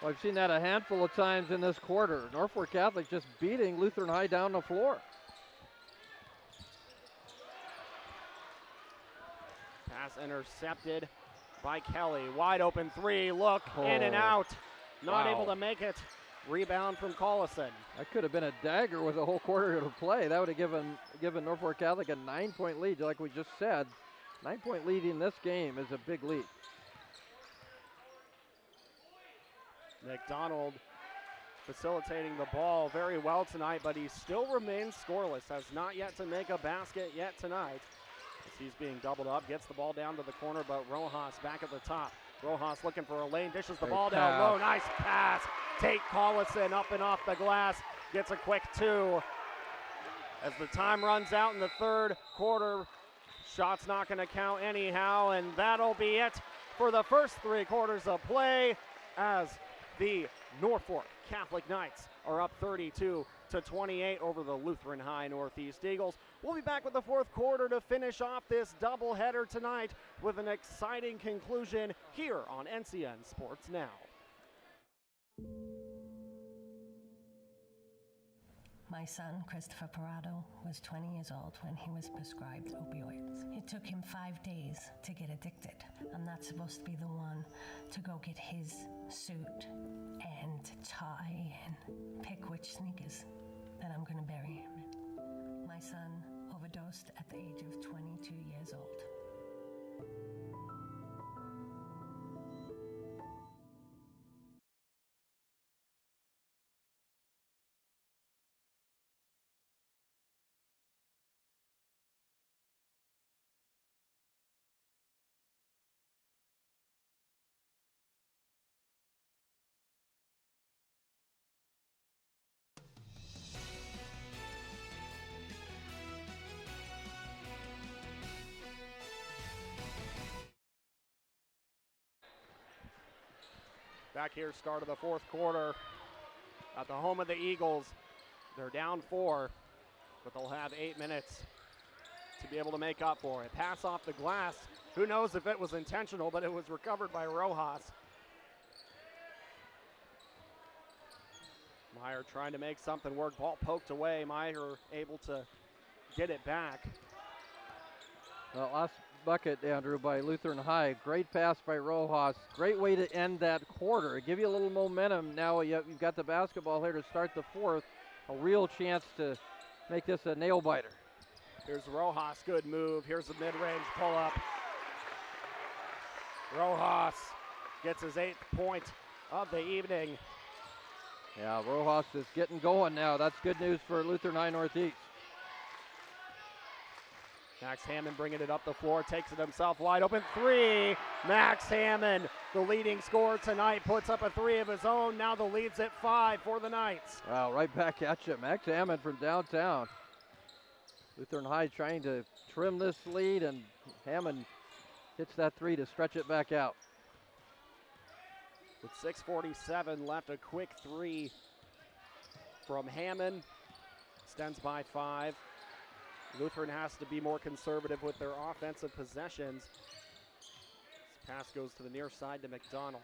Well, I've seen that a handful of times in this quarter. Norfolk Catholic just beating Lutheran High down the floor. Pass intercepted by Kelly. Wide open three, look, in and out. Not able to make it. Rebound from Collison. That could have been a dagger with a whole quarter to play. That would have given Norfolk Catholic a 9-point lead, like we just said. 9-point lead in this game is a big lead. McDonald facilitating the ball very well tonight, but he still remains scoreless. Has not yet to make a basket yet tonight. As he's being doubled up, gets the ball down to the corner, but Rojas back at the top. Rojas looking for a lane, dishes the ball down low. Nice pass. Tate Collison up and off the glass. Gets a quick two. As the time runs out in the third quarter, shot's not going to count anyhow, and that'll be it for the first 3 quarters of play as the Norfolk Catholic Knights are up 32-28 over the Lutheran High Northeast Eagles. We'll be back with the fourth quarter to finish off this doubleheader tonight with an exciting conclusion here on NCN Sports Now. My son, Christopher Parado, was 20 years old when he was prescribed opioids. It took him 5 days to get addicted. I'm not supposed to be the one to go get his suit and tie and pick which sneakers that I'm going to bury him in. My son overdosed at the age of 22 years old. Back here, start of the fourth quarter at the home of the Eagles. They're down 4, but they'll have 8 minutes to be able to make up for it. Pass off the glass. Who knows if it was intentional, but it was recovered by Rojas. Meyer trying to make something work. Ball poked away. Meyer able to get it back. Well, last bucket, Andrew, by Lutheran High. Great pass by Rojas. Great way to end that quarter. Give you a little momentum. Now you've got the basketball here to start the fourth. A real chance to make this a nail-biter. Here's Rojas, good move. Here's a mid-range pull-up. Rojas gets his 8th point of the evening. Yeah, Rojas is getting going now. That's good news for Lutheran High Northeast. Max Hammond bringing it up the floor, takes it himself, wide open three. Max Hammond, the leading scorer tonight, puts up a 3 of his own. Now the lead's at 5 for the Knights. Wow, right back at you. Max Hammond from downtown. Lutheran High trying to trim this lead, and Hammond hits that 3 to stretch it back out. With 6:47 left, a quick 3 from Hammond. Extends by 5. Lutheran has to be more conservative with their offensive possessions. This pass goes to the near side to McDonald.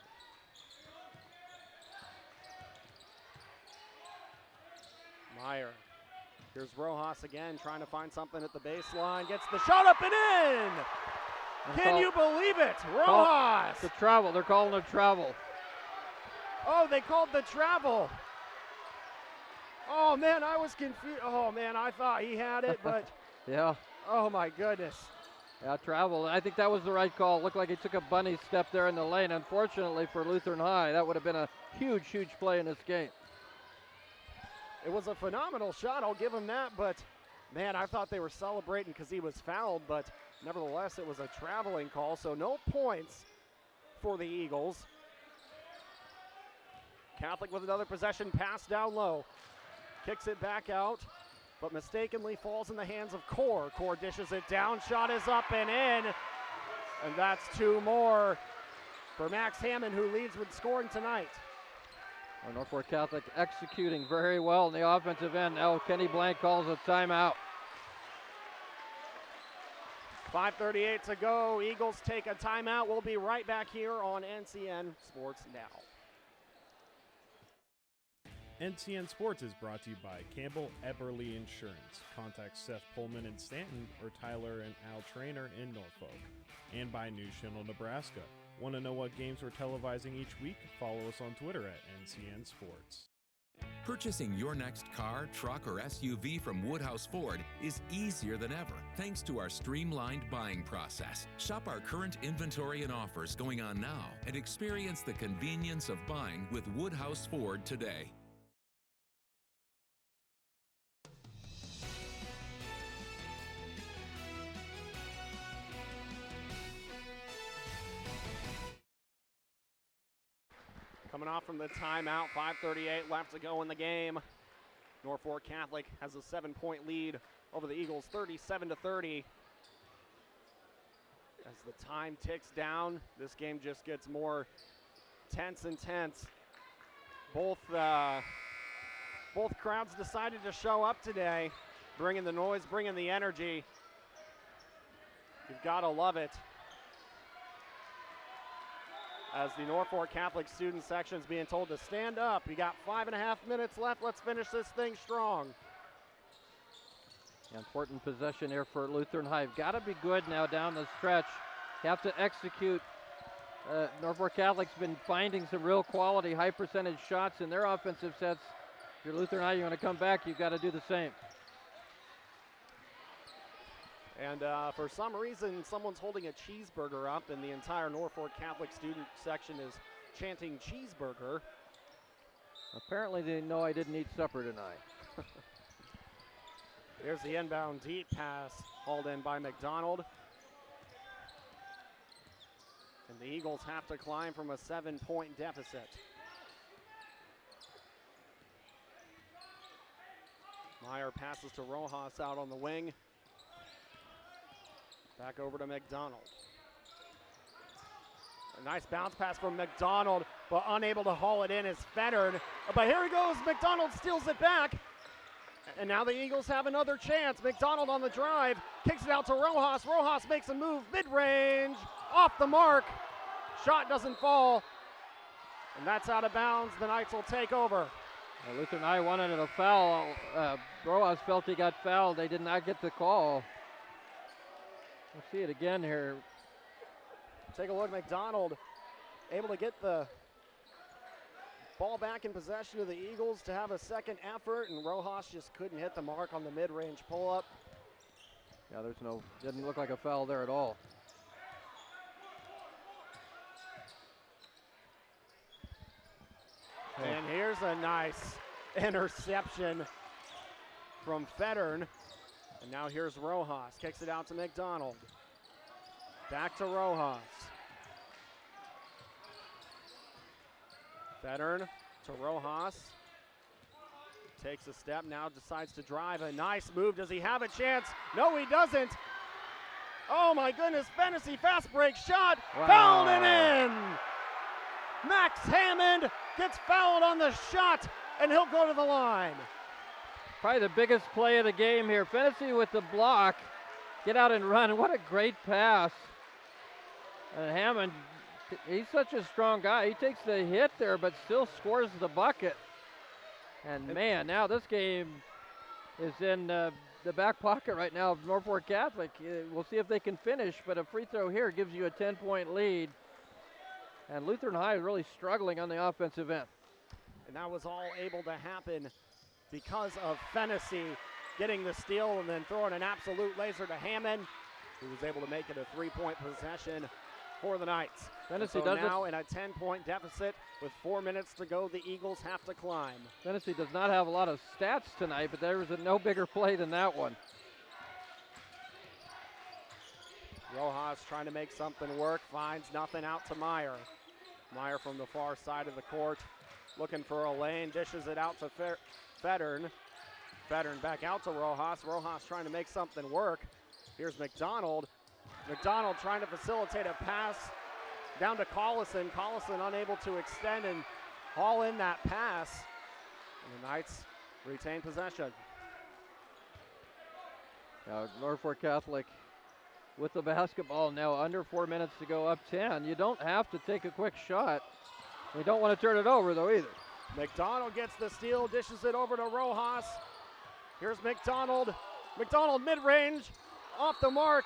Meyer. Here's Rojas again, trying to find something at the baseline. Gets the shot up and in! Can you believe it? Rojas! The travel. They're calling it travel. Oh, they called the travel. Oh, man, I was confused. Oh, man, I thought he had it, but. Yeah. Oh, my goodness. Yeah, travel. I think that was the right call. Looked like he took a bunny step there in the lane. Unfortunately for Lutheran High, that would have been a huge, huge play in this game. It was a phenomenal shot, I'll give him that, but, man, I thought they were celebrating because he was fouled, but nevertheless, it was a traveling call, so no points for the Eagles. Catholic with another possession, pass down low. Kicks it back out, but mistakenly falls in the hands of Core. Core dishes it down, shot is up and in. And that's 2 more for Max Hammond, who leads with scoring tonight. Well, Norfolk Catholic executing very well in the offensive end. Now Kenny Blank calls a timeout. 5:38 to go. Eagles take a timeout. We'll be right back here on NCN Sports Now. NCN Sports is brought to you by Campbell Eberly Insurance. Contact Seth Pullman in Stanton or Tyler and Al Trainer in Norfolk. And by New Schindel, Nebraska. Want to know what games we're televising each week? Follow us on Twitter at NCN Sports. Purchasing your next car, truck, or SUV from Woodhouse Ford is easier than ever thanks to our streamlined buying process. Shop our current inventory and offers going on now and experience the convenience of buying with Woodhouse Ford today. Coming off from the timeout, 5:38 left to go in the game. Norfolk Catholic has a 7-point lead over the Eagles, 37-30. As the time ticks down, this game just gets more tense and tense. Both crowds decided to show up today, bringing the noise, bringing the energy. You've got to love it. As the Norfolk Catholic student section is being told to stand up. You got 5.5 minutes left. Let's finish this thing strong. Important possession here for Lutheran High. Got to be good now down the stretch. You have to execute. Norfolk Catholic's been finding some real quality, high percentage shots in their offensive sets. If you're Lutheran High, you want to come back, you've got to do the same. And for some reason, someone's holding a cheeseburger up, and the entire Norfolk Catholic student section is chanting cheeseburger. Apparently they know I didn't eat supper tonight. Here's the inbound deep pass, hauled in by McDonald. And the Eagles have to climb from a 7-point deficit. Meyer passes to Rojas out on the wing. Back over to McDonald. A nice bounce pass from McDonald, but unable to haul it in is Fettern. But here he goes, McDonald steals it back. And now the Eagles have another chance. McDonald on the drive, kicks it out to Rojas. Rojas makes a move, mid-range, off the mark. Shot doesn't fall, and that's out of bounds. The Knights will take over. Lutheran High wanted a foul. Rojas felt he got fouled. They did not get the call. We'll see it again here. Take a look, McDonald able to get the ball back in possession of the Eagles to have a second effort, and Rojas just couldn't hit the mark on the mid-range pull-up. Yeah, didn't look like a foul there at all. And here's a nice interception from Fettern. And now here's Rojas, kicks it out to McDonald. Back to Rojas. Fettern to Rojas. Takes a step, now decides to drive. A nice move. Does he have a chance? No, he doesn't. Oh my goodness, fantasy fast break shot. Wow. Fouled it in. Max Hammond gets fouled on the shot, and he'll go to the line. Probably the biggest play of the game here. Fennessy with the block. Get out and run. What a great pass. And Hammond, he's such a strong guy. He takes the hit there, but still scores the bucket. And man, now this game is in the back pocket right now of Norfolk Catholic. We'll see if they can finish, but a free throw here gives you a 10-point lead. And Lutheran High is really struggling on the offensive end. And that was all able to happen because of Fennessy getting the steal and then throwing an absolute laser to Hammond, who was able to make it a 3-point possession for the Knights. Fennessy so now in a 10-point deficit with 4 minutes to go, the Eagles have to climb. Fennessy does not have a lot of stats tonight, but there was no bigger play than that one. Rojas trying to make something work, finds nothing out to Meyer. Meyer from the far side of the court, looking for a lane, dishes it out to Fettern. Fettern back out to Rojas. Rojas trying to make something work. Here's McDonald. McDonald trying to facilitate a pass down to Collison. Collison unable to extend and haul in that pass. And the Knights retain possession. Now Norfolk Catholic with the basketball now, under 4 minutes to go, up 10. You don't have to take a quick shot. You don't want to turn it over, though, either. McDonald gets the steal, dishes it over to Rojas. Here's McDonald. McDonald mid-range, off the mark.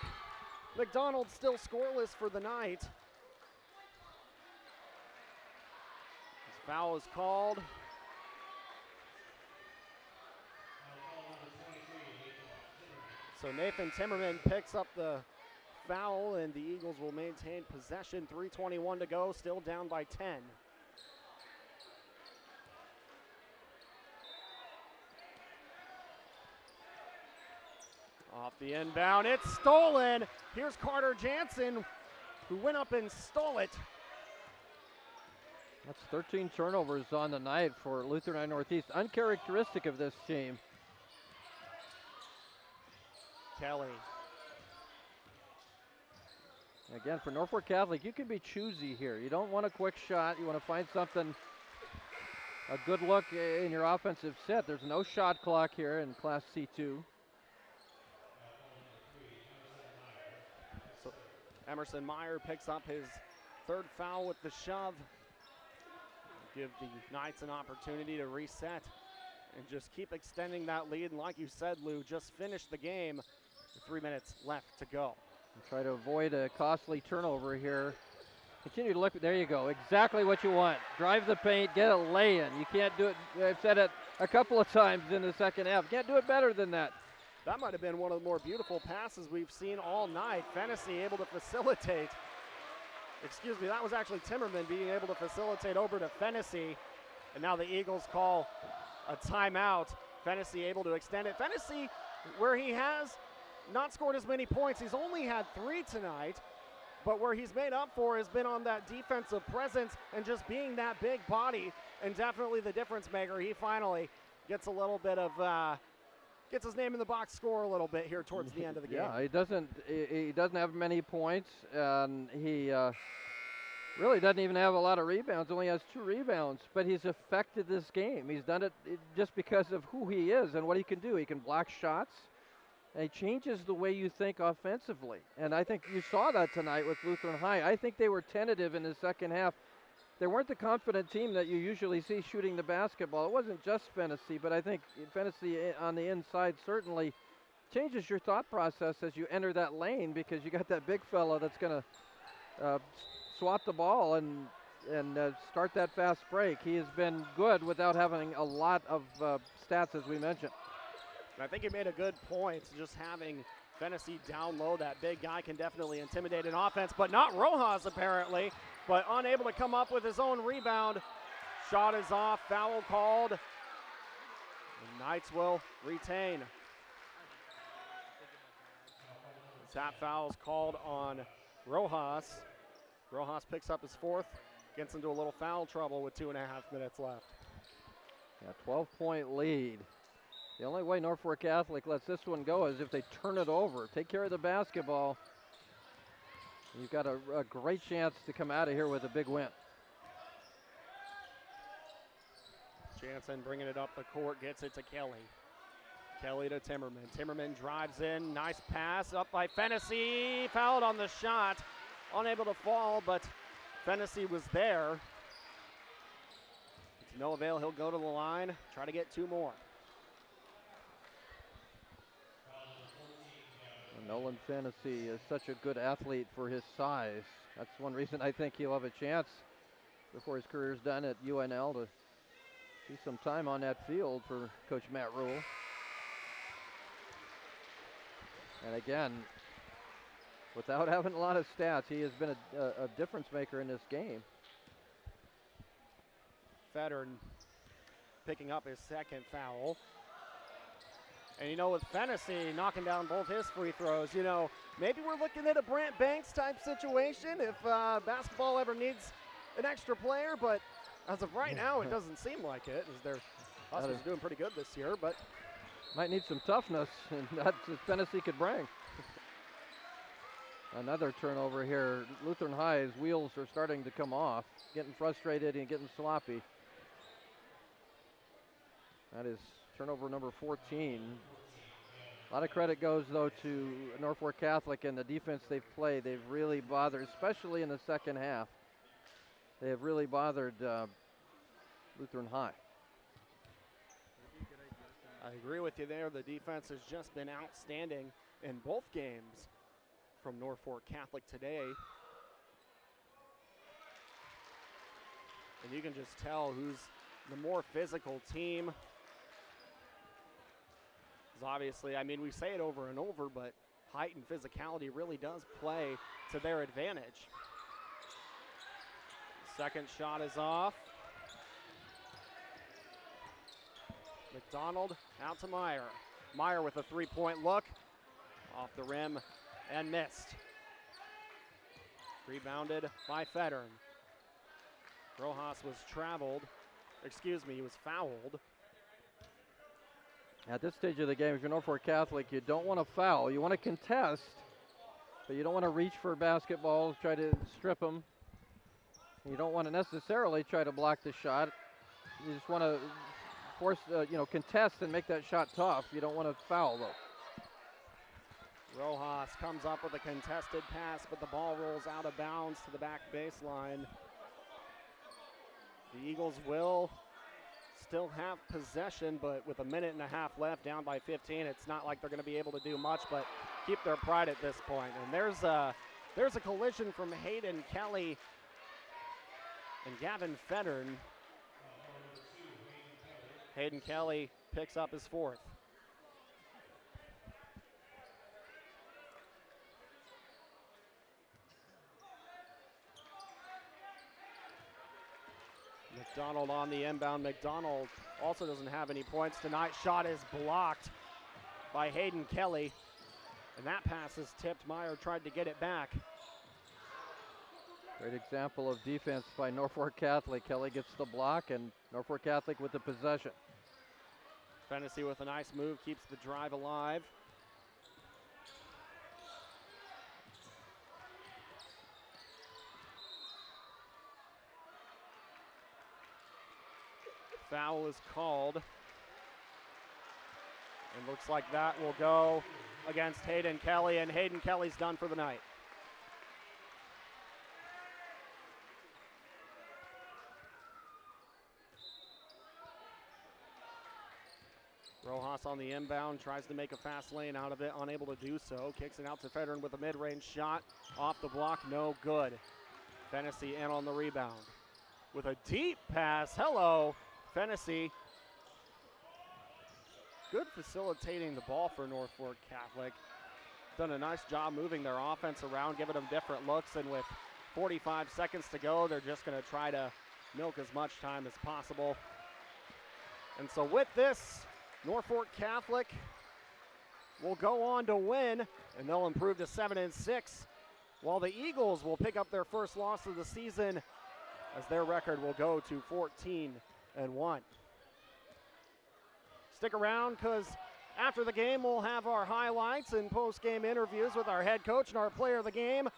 McDonald still scoreless for the night. Foul is called. So Nathan Timmerman picks up the foul, and the Eagles will maintain possession. 3:21 to go, still down by 10. Off the inbound, it's stolen. Here's Carter Jansen, who went up and stole it. That's 13 turnovers on the night for Lutheran High Northeast, uncharacteristic of this team. Kelly. Again, for Norfolk Catholic, you can be choosy here. You don't want a quick shot. You want to find something, a good look in your offensive set. There's no shot clock here in Class C2. So Emerson Meyer picks up his third foul with the shove. Give the Knights an opportunity to reset and just keep extending that lead. And like you said, Lou, just finish the game with 3 minutes left to go. And try to avoid a costly turnover here. Continue to look. There you go. Exactly what you want. Drive the paint, get a lay-in. You can't do it. I've said it a couple of times in the second half. You can't do it better than that. That might have been one of the more beautiful passes we've seen all night. Fennessy able to facilitate. Excuse me, that was actually Timmerman being able to facilitate over to Fennessy. And now the Eagles call a timeout. Fennessy able to extend it. Fennessy, where he has not scored as many points, he's only had 3 tonight. But where he's made up for has been on that defensive presence and just being that big body, and definitely the difference maker. He finally gets a little bit of, gets his name in the box score a little bit here towards the end of the game. Yeah, he doesn't have many points, and he really doesn't even have a lot of rebounds. Only has 2 rebounds, but he's affected this game. He's done it just because of who he is and what he can do. He can block shots. And he changes the way you think offensively. And I think you saw that tonight with Lutheran High. I think they were tentative in the second half. They weren't the confident team that you usually see shooting the basketball. It wasn't just Fennessy, but I think Fennessy on the inside certainly changes your thought process as you enter that lane, because you got that big fella that's going to swat the ball and start that fast break. He has been good without having a lot of stats, as we mentioned. And I think you made a good point. Just having Fennessy down low, that big guy can definitely intimidate an offense, but not Rojas apparently, but unable to come up with his own rebound. Shot is off, foul called. The Knights will retain. The tap foul is called on Rojas. Rojas picks up his 4th, gets into a little foul trouble with 2.5 minutes left. Yeah, 12-point lead. The only way Norfolk Catholic lets this one go is if they turn it over. Take care of the basketball. You've got a great chance to come out of here with a big win. Jansen bringing it up the court, gets it to Kelly. Kelly to Timmerman. Timmerman drives in, nice pass up by Fennessy. Fouled on the shot, unable to fall, but Fennessy was there. To no avail, he'll go to the line, try to get 2 more. Nolan Fennessy is such a good athlete for his size. That's one reason I think he'll have a chance before his career's done at UNL to see some time on that field for Coach Matt Rule. And again, without having a lot of stats, he has been a difference maker in this game. Federn picking up his 2nd foul. And, you know, with Fennessy knocking down both his free throws, you know, maybe we're looking at a Brant Banks type situation if basketball ever needs an extra player. But as of right now, it doesn't seem like it, as their Huskers are doing pretty good this year. But might need some toughness, and that's what Fennessy could bring. Another turnover here. Lutheran High's wheels are starting to come off, getting frustrated and getting sloppy. That is turnover number 14. A lot of credit goes, though, to Norfolk Catholic and the defense they've played. They've really bothered, especially in the second half. They have really bothered Lutheran High. I agree with you there. The defense has just been outstanding in both games from Norfolk Catholic today. and you can just tell who's the more physical team. Because obviously, I mean, we say it over and over, but height and physicality really does play to their advantage. Second shot is off. McDonald out to Meyer. Meyer with a three-point look. Off the rim and missed. Rebounded by Federn. Rojas was he was fouled. At this stage of the game, if you're Norfolk Catholic, you don't want to foul. You want to contest, but you don't want to reach for basketballs, try to strip them. You don't want to necessarily try to block the shot. You just want to force, contest and make that shot tough. You don't want to foul, though. Rojas comes up with a contested pass, but the ball rolls out of bounds to the back baseline. The Eagles will still have possession, but with a minute and a half left, down by 15, it's not like they're going to be able to do much but keep their pride at this point. And there's a collision from Hayden Kelly and Gavin Federn. Hayden Kelly picks up his fourth. McDonald on the inbound. McDonald also doesn't have any points tonight. Shot is blocked by Hayden Kelly. And that pass is tipped. Meyer tried to get it back. Great example of defense by Norfolk Catholic. Kelly gets the block and Norfolk Catholic with the possession. Fennessy with a nice move, keeps the drive alive. Foul is called. And looks like that will go against Hayden Kelly, and Hayden Kelly's done for the night. Rojas on the inbound, tries to make a fast lane out of it, unable to do so. Kicks it out to Federn with a mid-range shot. Off the block, no good. Fennessy in on the rebound. With a deep pass, hello, Fennessy. Good facilitating the ball for Norfolk Catholic. Done a nice job moving their offense around, giving them different looks, and with 45 seconds to go, they're just gonna try to milk as much time as possible. And so with this, Norfolk Catholic will go on to win, and they'll improve to 7-6, while the Eagles will pick up their first loss of the season as their record will go to 14-1. Stick around, because after the game we'll have our highlights and post-game interviews with our head coach and our player of the game,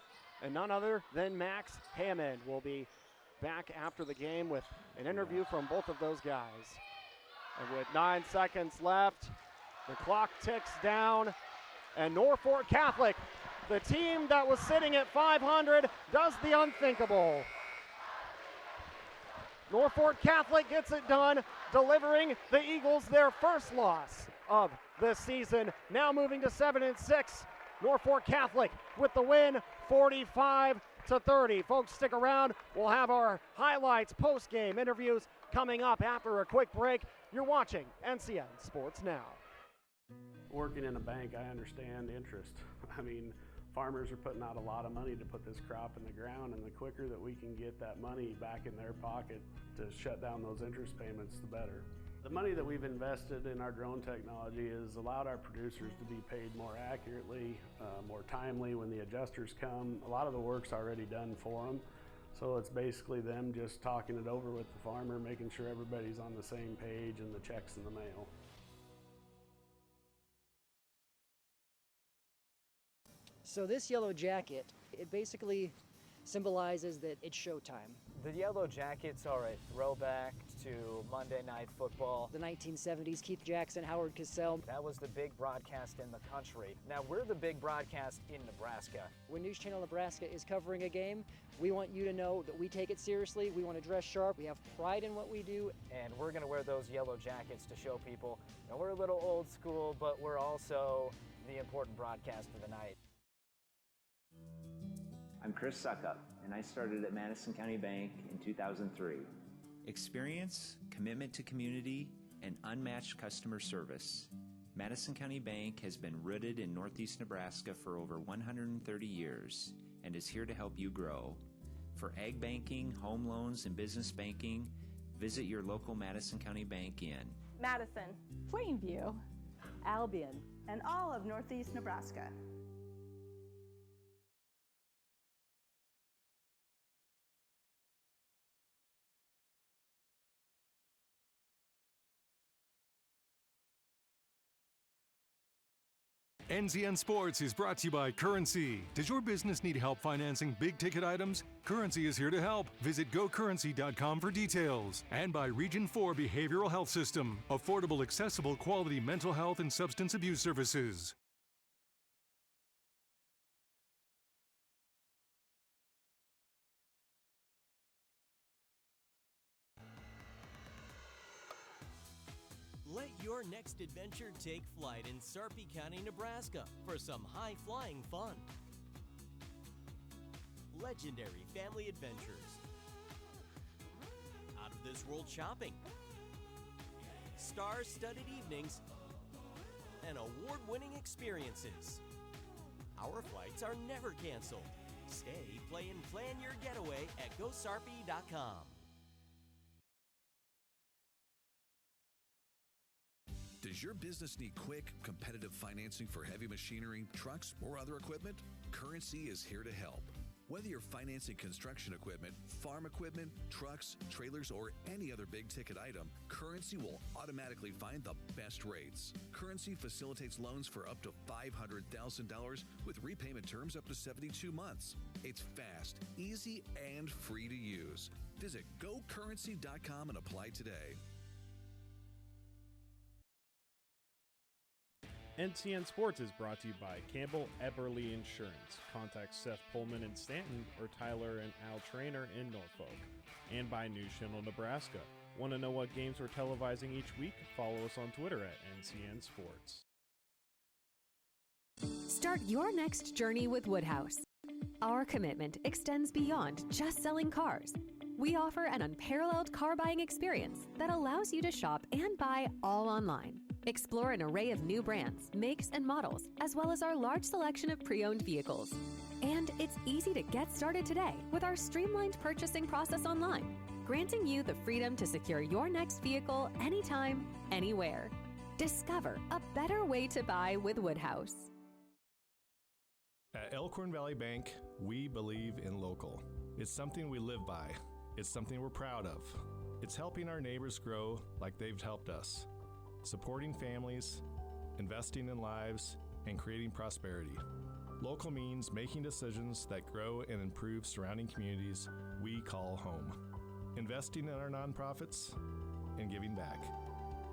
and none other than Max Hammond will be back after the game with an interview from both of those guys. And with 9 seconds left, the clock ticks down, and Norfolk Catholic, the team that was sitting at 500, does the unthinkable. Norfolk Catholic gets it done, delivering the Eagles their first loss of the season. Now moving to 7-6, Norfolk Catholic with the win, 45-30. Folks, stick around. We'll have our highlights, post-game interviews coming up after a quick break. You're watching NCN Sports Now. Working in a bank, I understand interest. I mean, farmers are putting out a lot of money to put this crop in the ground, and the quicker that we can get that money back in their pocket to shut down those interest payments, the better. The money that we've invested in our drone technology has allowed our producers to be paid more accurately, more timely when the adjusters come. A lot of the work's already done for them. So it's basically them just talking it over with the farmer, making sure everybody's on the same page and the check's in the mail. So this yellow jacket, it basically symbolizes that it's showtime. The Yellow Jackets are a throwback to Monday Night Football. The 1970s, Keith Jackson, Howard Cosell. That was the big broadcast in the country. Now we're the big broadcast in Nebraska. When News Channel Nebraska is covering a game, we want you to know that we take it seriously. We want to dress sharp. We have pride in what we do. And we're going to wear those yellow jackets to show people, you know, we're a little old school, but we're also the important broadcast of the night. I'm Chris Suckup, and I started at Madison County Bank in 2003. Experience, commitment to community, and unmatched customer service. Madison County Bank has been rooted in Northeast Nebraska for over 130 years and is here to help you grow. For ag banking, home loans, and business banking, visit your local Madison County Bank in Madison, Plainview, Albion, and all of Northeast Nebraska. NCN Sports is brought to you by Currency. Does your business need help financing big-ticket items? Currency is here to help. Visit gocurrency.com for details. And by Region 4 Behavioral Health System. Affordable, accessible, quality mental health and substance abuse services. Let your next adventure take flight in Sarpy County, Nebraska for some high-flying fun. Legendary family adventures. Out-of-this-world shopping. Star-studded evenings. And award-winning experiences. Our flights are never canceled. Stay, play, and plan your getaway at GoSarpy.com. Does your business need quick, competitive financing for heavy machinery, trucks, or other equipment? Currency is here to help. Whether you're financing construction equipment, farm equipment, trucks, trailers, or any other big-ticket item, Currency will automatically find the best rates. Currency facilitates loans for up to $500,000 with repayment terms up to 72 months. It's fast, easy, and free to use. Visit GoCurrency.com and apply today. NCN Sports is brought to you by Campbell Epperly Insurance. Contact Seth Pullman in Stanton or Tyler and Al Trainer in Norfolk. And by New Shingle, Nebraska. Want to know what games we're televising each week? Follow us on Twitter at NCN Sports. Start your next journey with Woodhouse. Our commitment extends beyond just selling cars. We offer an unparalleled car buying experience that allows you to shop and buy all online. Explore an array of new brands, makes, and models, as well as our large selection of pre-owned vehicles. And it's easy to get started today with our streamlined purchasing process online, granting you the freedom to secure your next vehicle anytime, anywhere. Discover a better way to buy with Woodhouse. At Elkhorn Valley Bank, we believe in local. It's something we live by. It's something we're proud of. It's helping our neighbors grow like they've helped us. Supporting families, investing in lives, and creating prosperity. Local means making decisions that grow and improve surrounding communities we call home. Investing in our nonprofits and giving back.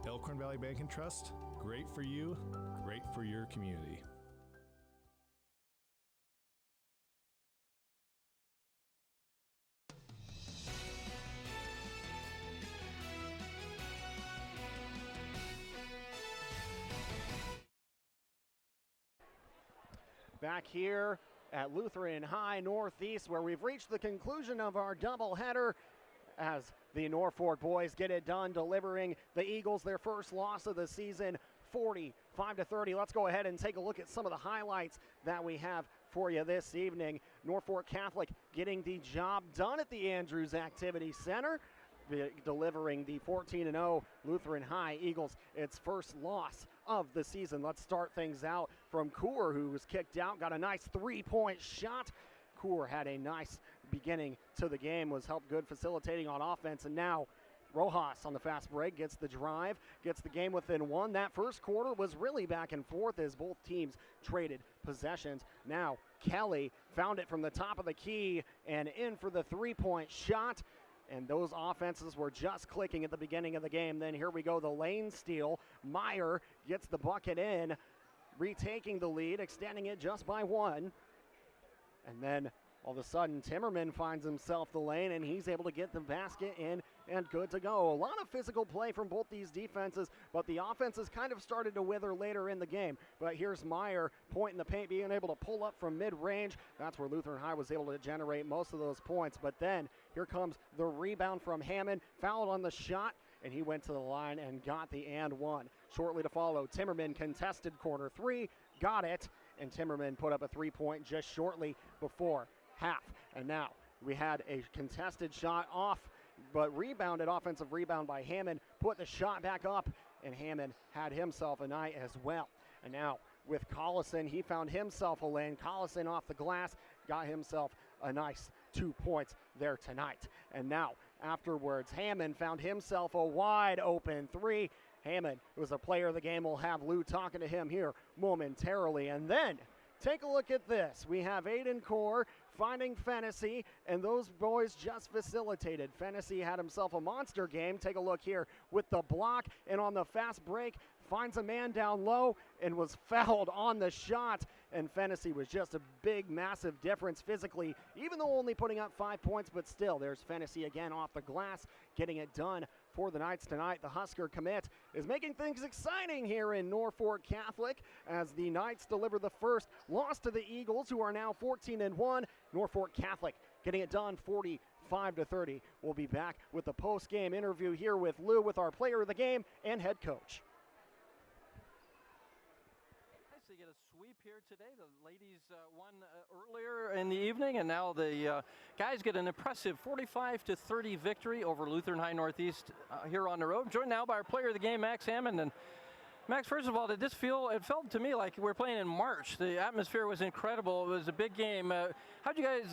Elkhorn Valley Bank and Trust, great for you, great for your community. Back here at Lutheran High Northeast, where we've reached the conclusion of our doubleheader as the Norfolk boys get it done, delivering the Eagles their first loss of the season, 45-30. Let's go ahead and take a look at some of the highlights that we have for you this evening. Norfolk Catholic getting the job done at the Andrews Activity Center, delivering the 14-0 Lutheran High Eagles its first loss of the season. Let's start things out from Coor, who was kicked out, got a nice three-point shot. Coor had a nice beginning to the game, was helped good facilitating on offense, and now Rojas on the fast break gets the drive, gets the game within one. That first quarter was really back and forth as both teams traded possessions. Now Kelly found it from the top of the key and in for the three-point shot. And those offenses were just clicking at the beginning of the game. Then here we go, the lane steal. Meyer gets the bucket in, retaking the lead, extending it just by one. And then All of a sudden, Timmerman finds himself the lane, and he's able to get the basket in and good to go. A lot of physical play from both these defenses, but the offenses kind of started to wither later in the game. But here's Meyer, point in the paint, being able to pull up from mid-range. That's where Lutheran High was able to generate most of those points. But then here comes the rebound from Hammond, fouled on the shot, and he went to the line and got the and one. Shortly to follow, Timmerman contested corner three, got it, and Timmerman put up a three-point just shortly before half. And now we had a contested shot off, but rebounded, offensive rebound by Hammond, put the shot back up, and Hammond had himself a night as well. And now with Collison, he found himself a lane. Collison off the glass, got himself a nice 2 points there tonight. And now afterwards, Hammond found himself a wide open three. Hammond was a player of the game. We'll have Lou talking to him here momentarily. And then take a look at this. We have Aiden Core finding Fennessy, and those boys just facilitated. Fennessy had himself a monster game. Take a look here with the block, and on the fast break, finds a man down low and was fouled on the shot. And Fennessy was just a big, massive difference physically, even though only putting up 5 points, but still, there's Fennessy again off the glass, getting it done for the Knights tonight. The Husker commit is making things exciting here in Norfolk Catholic as the Knights deliver the first loss to the Eagles, who are now 14-1. Norfolk Catholic getting it done 45-30. We'll be back with the post-game interview here with Lou, with our player of the game and head coach. Nice to get a sweep here today. The ladies won earlier in the evening, and now the guys get an impressive 45-30 victory over Lutheran High Northeast here on the road. Joined now by our player of the game, Max Hammond. And Max, first of all, did this feel, it felt to me like we're playing in March. The atmosphere was incredible. It was a big game. How'd you guys,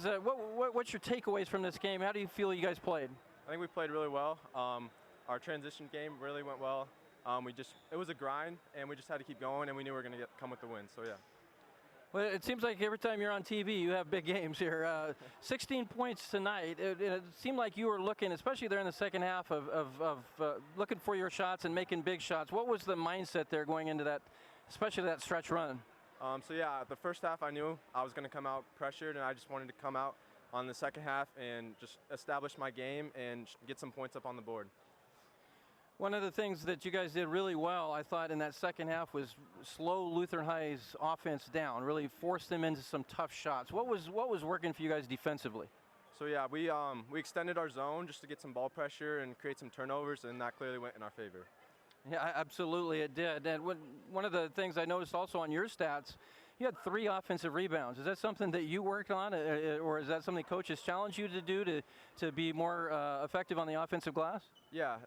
what's your takeaways from this game? How do you feel you guys played? I think we played really well. Our transition game really went well. It was a grind, and we just had to keep going, and we knew we were going to come with the win, so yeah. Well, it seems like every time you're on TV, you have big games here. 16 points tonight. It seemed like you were looking, especially there in the second half, of looking for your shots and making big shots. What was the mindset there going into that, especially that stretch run? The first half I knew I was going to come out pressured, and I just wanted to come out on the second half and just establish my game and get some points up on the board. One of the things that you guys did really well, I thought, in that second half was slow Lutheran High's offense down, really forced them into some tough shots. What was working for you guys defensively? So yeah, we extended our zone just to get some ball pressure and create some turnovers, and that clearly went in our favor. Yeah, absolutely it did. And one of the things I noticed also on your stats, you had 3 offensive rebounds. Is that something that you worked on, or is that something coaches challenged you to do to be more effective on the offensive glass? Yeah,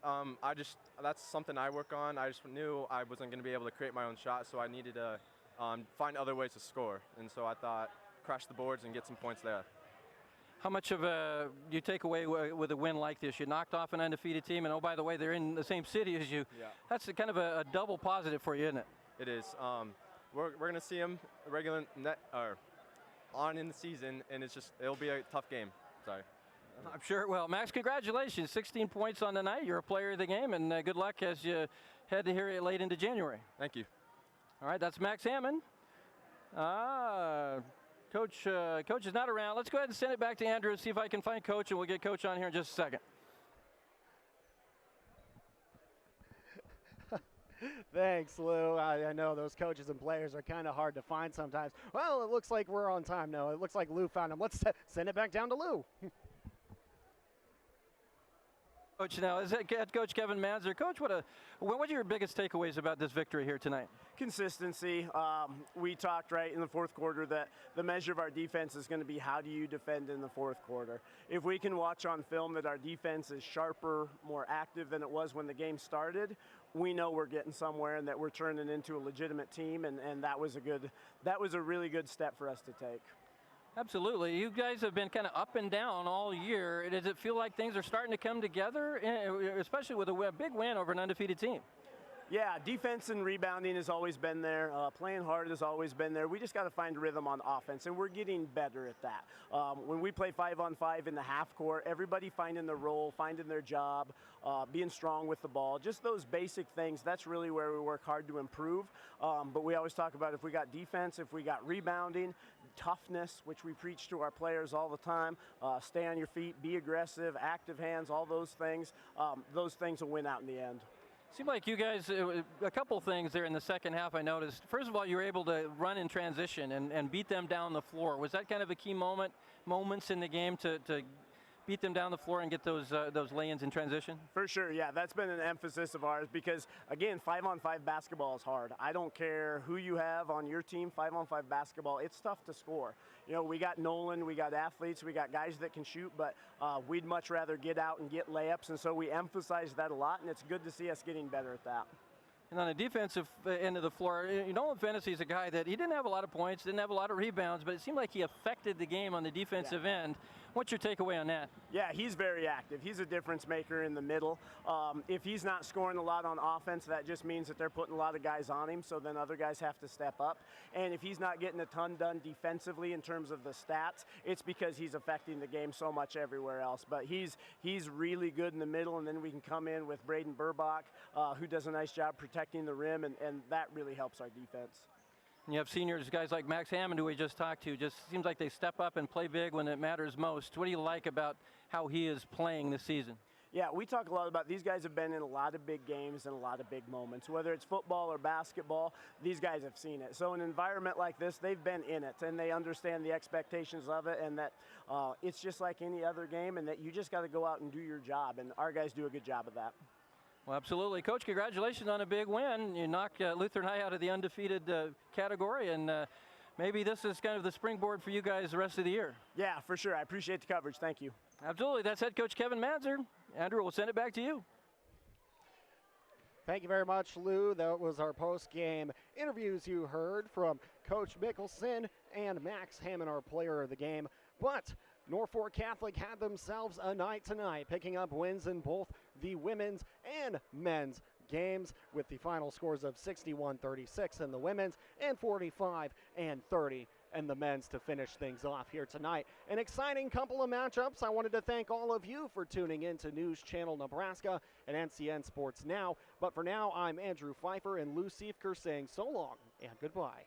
that's something I work on. I just knew I wasn't going to be able to create my own shot, so I needed to find other ways to score. And so I thought, crash the boards and get some points there. How much of do you take away with a win like this? You knocked off an undefeated team, and oh, by the way, they're in the same city as you. Yeah. That's kind of a double positive for you, isn't it? It is. We're going to see them on in the season, and it'll be a tough game. Sorry. I'm sure it will. Max, congratulations. 16 points on the night. You're a player of the game, and good luck as you head to here late into January. Thank you. All right, that's Max Hammond. Coach is not around. Let's go ahead and send it back to Andrew and see if I can find Coach, and we'll get Coach on here in just a second. Thanks, Lou. I know those coaches and players are kind of hard to find sometimes. Well, it looks like we're on time now. It looks like Lou found them. Let's send it back down to Lou. Coach, now is head coach Kevin Manzer. Coach, what are your biggest takeaways about this victory here tonight? Consistency. We talked right in the fourth quarter that the measure of our defense is going to be how do you defend in the fourth quarter. If we can watch on film that our defense is sharper, more active than it was when the game started, we know we're getting somewhere and that we're turning into a legitimate team, and that was a really good step for us to take. Absolutely. You guys have been kind of up and down all year. Does it feel like things are starting to come together, especially with a big win over an undefeated team? Yeah, defense and rebounding has always been there. Playing hard has always been there. We just got to find a rhythm on offense, and we're getting better at that. When we play 5-on-5 in the half court, everybody finding their role, finding their job, being strong with the ball, just those basic things, that's really where we work hard to improve. But we always talk about if we got defense, if we got rebounding, toughness, which we preach to our players all the time. Stay on your feet, be aggressive, active hands, all those things. Those things will win out in the end. Seemed like you guys, a couple things there in the second half I noticed. First of all, you were able to run in transition and beat them down the floor. Was that kind of a key moments in the game to beat them down the floor and get those lay-ins in transition? For sure, yeah. That's been an emphasis of ours because, again, 5-on-5 basketball is hard. I don't care who you have on your team, 5-on-5 basketball, it's tough to score. You know, we got Nolan, we got athletes, we got guys that can shoot, but we'd much rather get out and get layups, and so we emphasize that a lot, and it's good to see us getting better at that. And on the defensive end of the floor, Nolan Fennessy is a guy that he didn't have a lot of points, didn't have a lot of rebounds, but it seemed like he affected the game on the defensive end. What's your takeaway on that? Yeah, he's very active. He's a difference maker in the middle. If he's not scoring a lot on offense, that just means that they're putting a lot of guys on him, so then other guys have to step up. And if he's not getting a ton done defensively in terms of the stats, it's because he's affecting the game so much everywhere else. But he's really good in the middle, and then we can come in with Braden Burbach, who does a nice job protecting the rim, and that really helps our defense. And you have seniors, guys like Max Hammond, who we just talked to. Just seems like they step up and play big when it matters most. What do you like about how he is playing this season? Yeah, we talk a lot about these guys have been in a lot of big games and a lot of big moments. Whether it's football or basketball, these guys have seen it. So in an environment like this, they've been in it, and they understand the expectations of it, and that it's just like any other game, and that you just got to go out and do your job, and our guys do a good job of that. Well, absolutely. Coach, congratulations on a big win. You knocked Lutheran High out of the undefeated category, and maybe this is kind of the springboard for you guys the rest of the year. Yeah, for sure. I appreciate the coverage. Thank you. Absolutely. That's head coach Kevin Manzer. Andrew, we'll send it back to you. Thank you very much, Lou. That was our post-game interviews you heard from Coach Mickelson and Max Hammond, our player of the game. But Norfolk Catholic had themselves a night tonight, picking up wins in both the women's and men's games, with the final scores of 61-36 in the women's and 45-30 in the men's to finish things off here tonight. An exciting couple of matchups. I wanted to thank all of you for tuning in to News Channel Nebraska and NCN Sports Now. But for now, I'm Andrew Pfeiffer and Lou Siefker saying so long and goodbye.